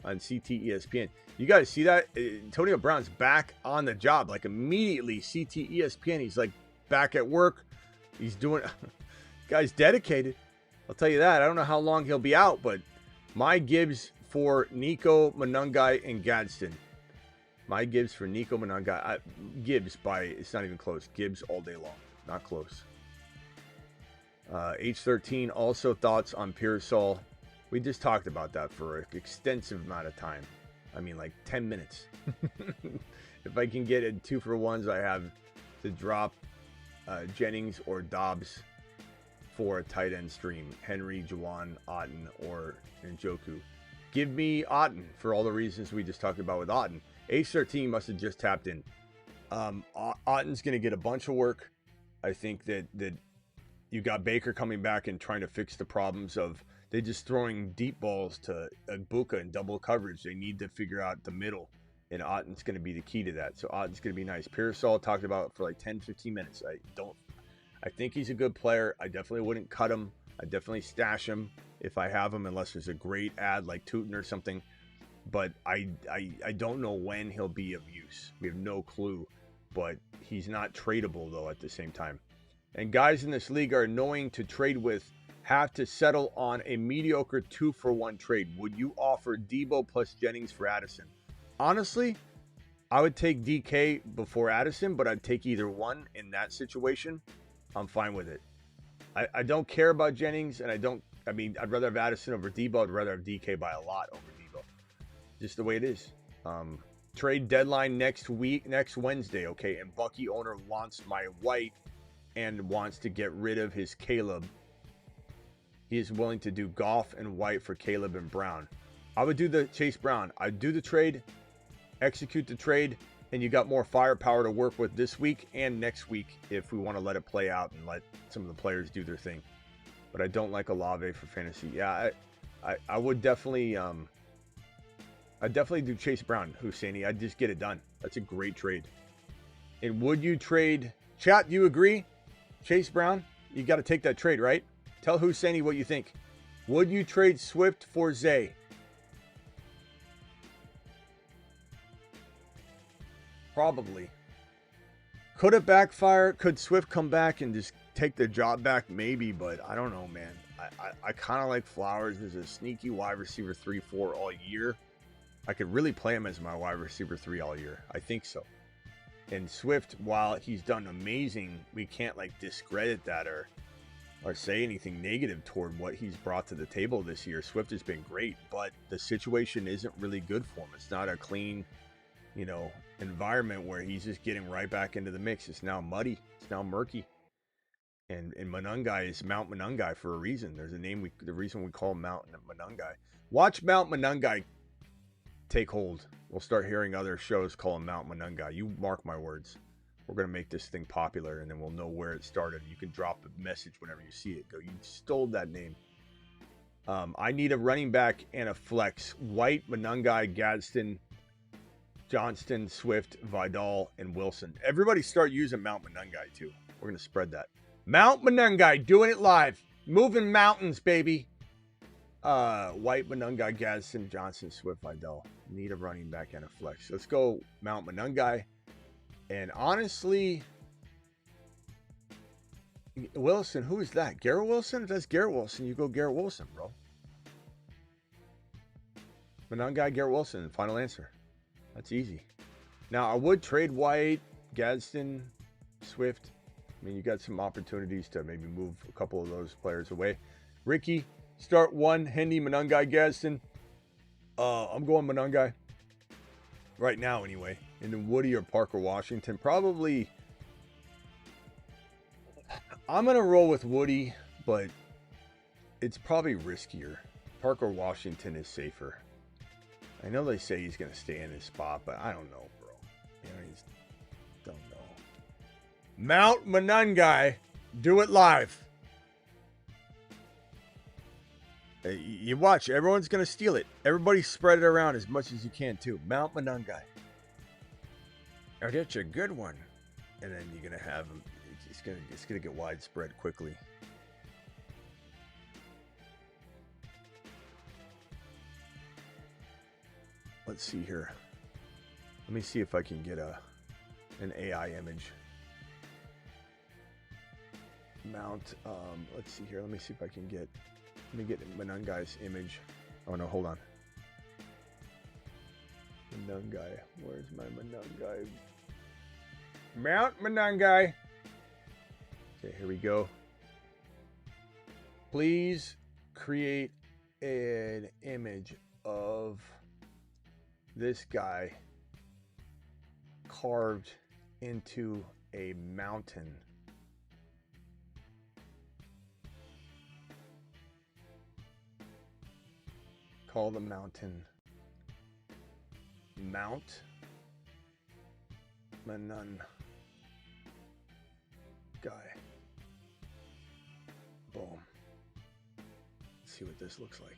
CT ESPN. You guys see that? Antonio Brown's back on the job, like immediately. CT ESPN, he's like back at work. He's doing. Guy's dedicated. I'll tell you that. I don't know how long he'll be out, but my Gibbs for Nico, Monangai, and Gadsden. My Gibbs for Nico, Monangai. Gibbs it's not even close. Gibbs all day long. Not close. H13, also thoughts on Pearsall. We just talked about that for an extensive amount of time. I mean, like 10 minutes. If I can get it 2-for-1s, I have to drop Jennings or Dobbs for a tight end stream. Henry, Juwan, Otten, or Njoku. Give me Otten for all the reasons we just talked about with Otten. H13 must have just tapped in. Otten's going to get a bunch of work. I think that you got Baker coming back and trying to fix the problems of they just throwing deep balls to Ibuka in double coverage. They need to figure out the middle, and Otten's going to be the key to that. So Otten's going to be nice. Pearsall talked about it for like 10-15 minutes. I think he's a good player. I definitely wouldn't cut him. I definitely stash him if I have him, unless there's a great ad like Tootin or something. But I don't know when he'll be of use. We have no clue. But he's not tradable, though, at the same time. And guys in this league are annoying to trade with, have to settle on a mediocre 2-for-1 trade. Would you offer Debo plus Jennings for Addison? Honestly, I would take DK before Addison, but I'd take either one in that situation. I'm fine with it. I don't care about Jennings, and I'd rather have Addison over Debo. I'd rather have DK by a lot over Debo. Just the way it is. Trade deadline next Wednesday, okay? And Bucky owner wants my White and wants to get rid of his Caleb. He is willing to do Goff and White for Caleb and Brown. I would do the Chase Brown. I'd do the trade, execute the trade, and you got more firepower to work with this week and next week if we want to let it play out and let some of the players do their thing. But I don't like Olave for fantasy. Yeah, I would definitely I'd definitely do Chase Brown, Husseini. I'd just get it done. That's a great trade. And would you trade, chat, do you agree? Chase Brown, you got to take that trade, right? Tell Husseini what you think. Would you trade Swift for Zay? Probably. Could it backfire? Could Swift come back and just take the job back? Maybe, but I don't know, man. I kind of like Flowers as a sneaky wide receiver 3-4 all year. I could really play him as my wide receiver 3 all year. I think so. And Swift, while he's done amazing, we can't like discredit that or say anything negative toward what he's brought to the table this year. Swift has been great, but the situation isn't really good for him. It's not a clean, environment where he's just getting right back into the mix. It's now muddy. It's now murky. And Monangai is Mount Monangai for a reason. There's a name, the reason we call him Mount Monangai. Watch Mount Monangai take hold. We'll start hearing other shows call him Mount Monangai. You mark my words. We're going to make this thing popular, and then we'll know where it started. You can drop a message whenever you see it. Go, you stole that name. I need a running back and a flex. White, Monangai, Gadsden, Johnston, Swift, Vidal, and Wilson. Everybody start using Mount Monangai, too. We're going to spread that. Mount Monangai, doing it live. Moving mountains, baby. White, Monangai, Gadsden, Johnson, Swift, Vidal. Need a running back and a flex. Let's go Mount Monangai. And honestly, Wilson, who is that? Garrett Wilson? If that's Garrett Wilson, you go Garrett Wilson, bro. Monangai, Garrett Wilson, final answer. That's easy. Now, I would trade White, Gadsden, Swift. I mean, you got some opportunities to maybe move a couple of those players away. Ricky, start one. Hendy, Monangai, Gadsden. I'm going Monangai. Right now, anyway. And then Woody or Parker Washington. Probably, I'm going to roll with Woody, but it's probably riskier. Parker Washington is safer. I know they say he's going to stay in his spot, but I don't know, bro. I just don't know. Mount Monangai, do it live. You watch, everyone's going to steal it. Everybody spread it around as much as you can, too. Mount Monangai. Oh, that's a good one. And then you're going to have them. It's going to get widespread quickly. Let's see here. Let me see if I can get an AI image. Mount, let's see here. Let me see if I can get, let me get Monangai's image. Oh no, hold on. Monangai, where's my Monangai? Mount Monangai. Okay, here we go. Please create an image of this guy carved into a mountain. Call the mountain Mount Monangai. Boom. Let's see what this looks like.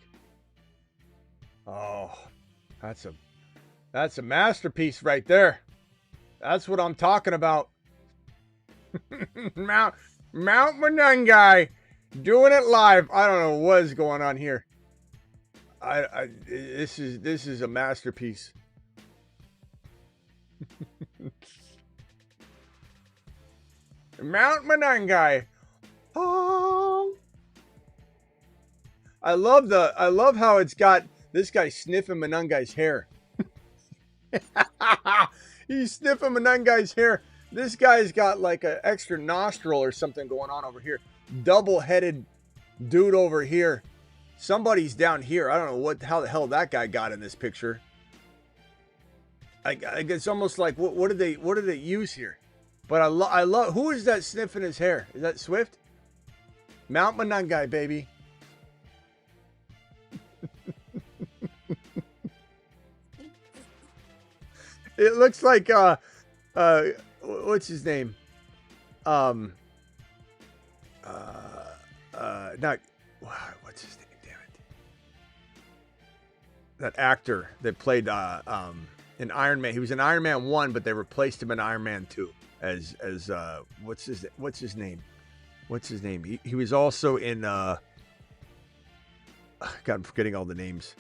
Oh, that's a masterpiece right there. That's what I'm talking about. Mount Monangai, doing it live. I don't know what is going on here. This is a masterpiece. Mount Monangai. Oh. I love how it's got this guy sniffing Monangai's hair. He's sniffing Monangai's hair. This guy's got like an extra nostril or something going on over here. Double-headed dude over here. Somebody's down here. I don't know how the hell that guy got in this picture. I guess almost like what did they use here? But I love who is that sniffing his hair? Is that Swift? Mount Monangai, baby. It looks like what's his name? Not what's his name? Damn it! That actor that played in Iron Man. He was in Iron Man 1, but they replaced him in Iron Man 2 as what's his name? What's his name? He was also in God, I'm forgetting all the names.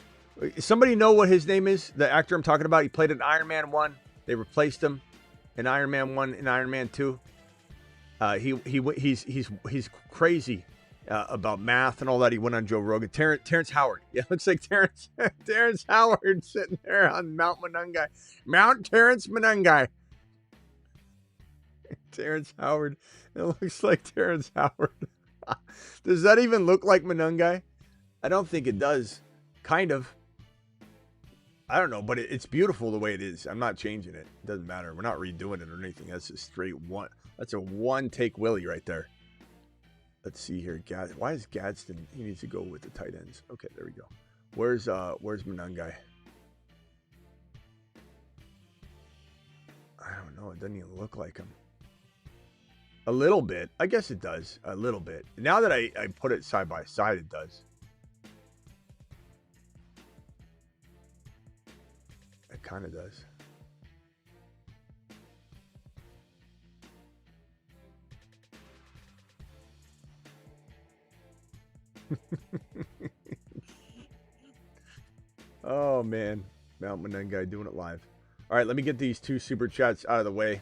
Somebody know what his name is? The actor I'm talking about. He played in Iron Man 1. They replaced him in Iron Man 1 and Iron Man 2. He's crazy about math and all that. He went on Joe Rogan. Terrence Howard. Yeah, looks like Terrence Howard sitting there on Mount Menungai. Mount Terrence Menungai. Terrence Howard. It looks like Terrence Howard. Does that even look like Menungai? I don't think it does. Kind of. I don't know, but it's beautiful the way it is. I'm not changing it. It doesn't matter. We're not redoing it or anything. That's a straight one. That's a one-take Willie right there. Let's see here. Why is Gadsden? He needs to go with the tight ends. Okay, there we go. Where's Menungai? I don't know. It doesn't even look like him. A little bit. I guess it does. A little bit. Now that I put it side by side, it does. It kind of does. Oh, man. Mount Menungai doing it live. All right, let me get these 2 super chats out of the way.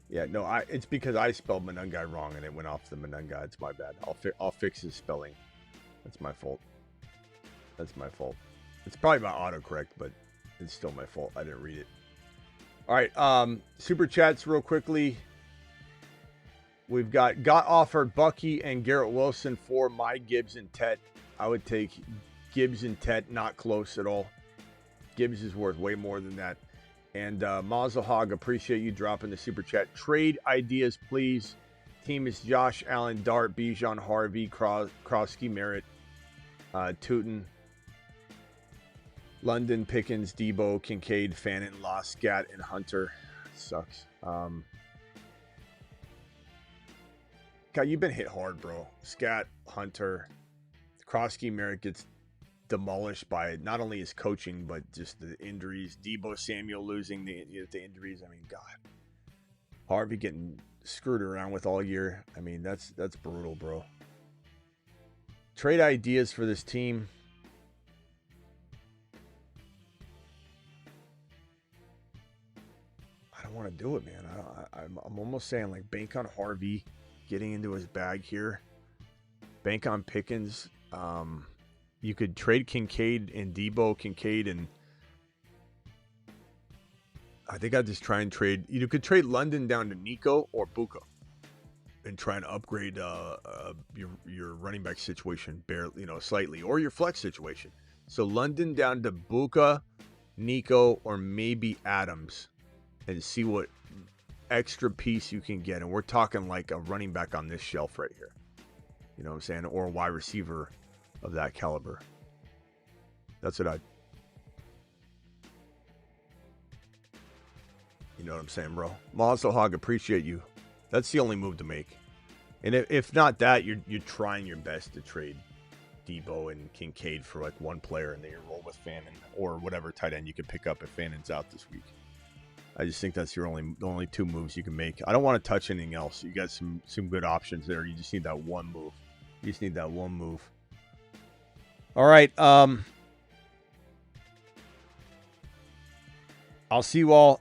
Yeah, no, it's because I spelled Menungai wrong and it went off the Menungai. It's my bad. I'll fix his spelling. That's my fault. That's my fault. It's probably my autocorrect, but it's still my fault. I didn't read it. All right, super chats real quickly. We've got offered Bucky and Garrett Wilson for my Gibbs and Tet. I would take Gibbs and Tet, not close at all. Gibbs is worth way more than that. And Mazel Hog, appreciate you dropping the super chat. Trade ideas, please. Team is Josh Allen, Dart, Bijan, Harvey, Krosky, Merritt, Tootin, London, Pickens, Debo, Kincaid, Fannin, Loss, Scat, and Hunter. Sucks. God, you've been hit hard, bro. Scat, Hunter, Krosky, Merritt gets demolished by not only his coaching but just the injuries. Debo Samuel losing the injuries. I mean, God, Harvey getting screwed around with all year. I mean, that's brutal, bro. Trade ideas for this team. I don't want to do it, man. I'm almost saying like bank on Harvey getting into his bag here. Bank on Pickens. You could trade Kincaid and Debo. Kincaid and I think I'd just try and trade. You could trade London down to Nico or Buka and try and upgrade your running back situation barely, slightly, or your flex situation. So London down to Buka, Nico, or maybe Adams, and see what extra piece you can get. And we're talking like a running back on this shelf right here. You know what I'm saying? Or a wide receiver of that caliber. That's what you know what I'm saying, bro. Mazel Hog, appreciate you. That's the only move to make. And if not that, you're trying your best to trade Debo and Kincaid for like one player, and then you roll with Fannin or whatever tight end you can pick up if Fannin's out this week. I just think that's the only 2 moves you can make. I don't want to touch anything else. You got some good options there. You just need that one move. You just need that one move. All right. I'll see you all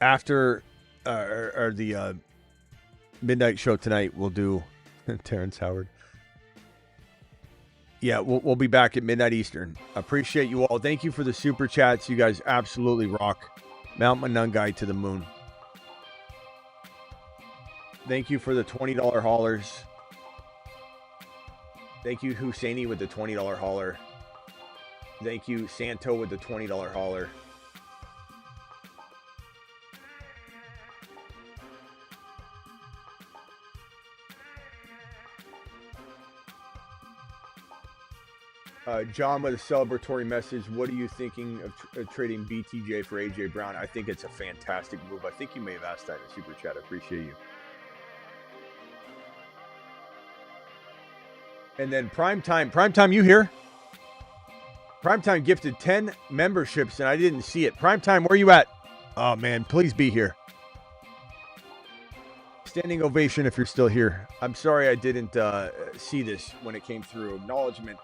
after the midnight show tonight. We'll do Terrence Howard. Yeah, we'll be back at midnight Eastern. Appreciate you all. Thank you for the super chats. You guys absolutely rock. Mount Menungai to the moon. Thank you for the $20 haulers. Thank you, Husseini, with the $20 hauler. Thank you, Santo, with the $20 hauler. John with a celebratory message. What are you thinking of trading BTJ for AJ Brown? I think it's a fantastic move. I think you may have asked that in a super chat. I appreciate you. And then Primetime, you here? Primetime gifted 10 memberships, and I didn't see it. Primetime, where you at? Oh, man, please be here. Standing ovation if you're still here. I'm sorry I didn't see this when it came through. Acknowledgement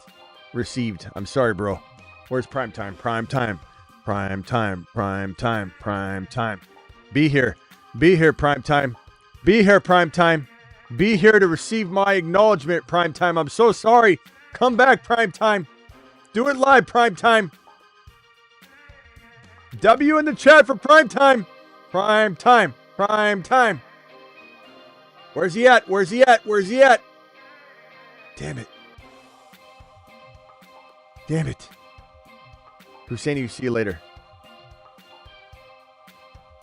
received. I'm sorry, bro. Where's prime time? Prime time. Prime time. Prime time. Prime time. Be here. Be here, prime time. Be here, prime time. Be here to receive my acknowledgement, prime time. I'm so sorry. Come back, prime time. Do it live, prime time. W in the chat for prime time. Prime time. Prime time. Where's he at? Where's he at? Where's he at? Damn it. Damn it. Husseini, see you later.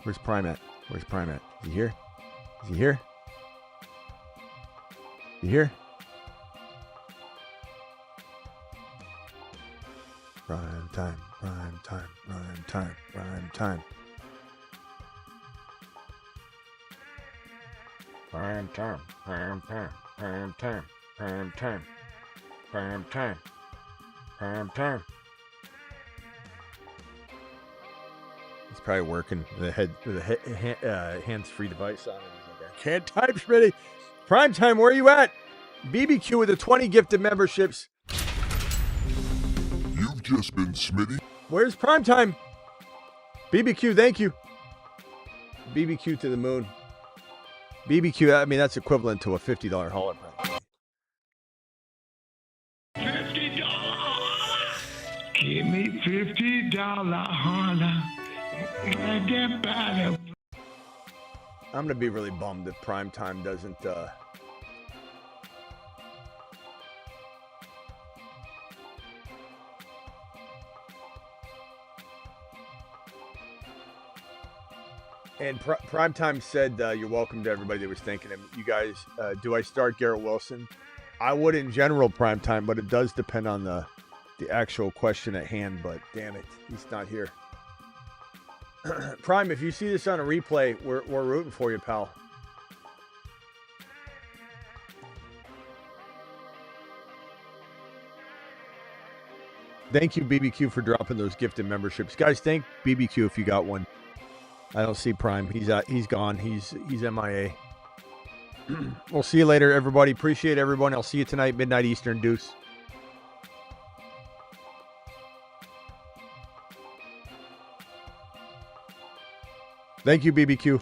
Where's Prime at? Where's Prime at? Is he here? Is he here? Is he here? Prime time, prime time, prime time, prime time. Prime time, prime time, prime time, prime time, prime time, prime time. He's probably working with a hands-free device on. He's like, I can't type, Smitty. Prime time, where are you at? BBQ with the 20 gifted memberships. You've just been Smitty. Where's prime time? BBQ, thank you. BBQ to the moon. BBQ, I mean, that's equivalent to a $50 hauler. $50. Give me $50 hauler. I'm going to be really bummed if Primetime doesn't And Primetime said, you're welcome to everybody that was thanking him. You guys, do I start Garrett Wilson? I would in general, Primetime, but it does depend on the actual question at hand. But damn it, he's not here. Prime, if you see this on a replay, we're rooting for you, pal. Thank you, BBQ, for dropping those gifted memberships. Guys, thank BBQ if you got one. I don't see Prime. He's gone. He's MIA. We'll see you later, everybody. Appreciate everyone. I'll see you tonight, midnight Eastern. Deuce. Thank you, BBQ.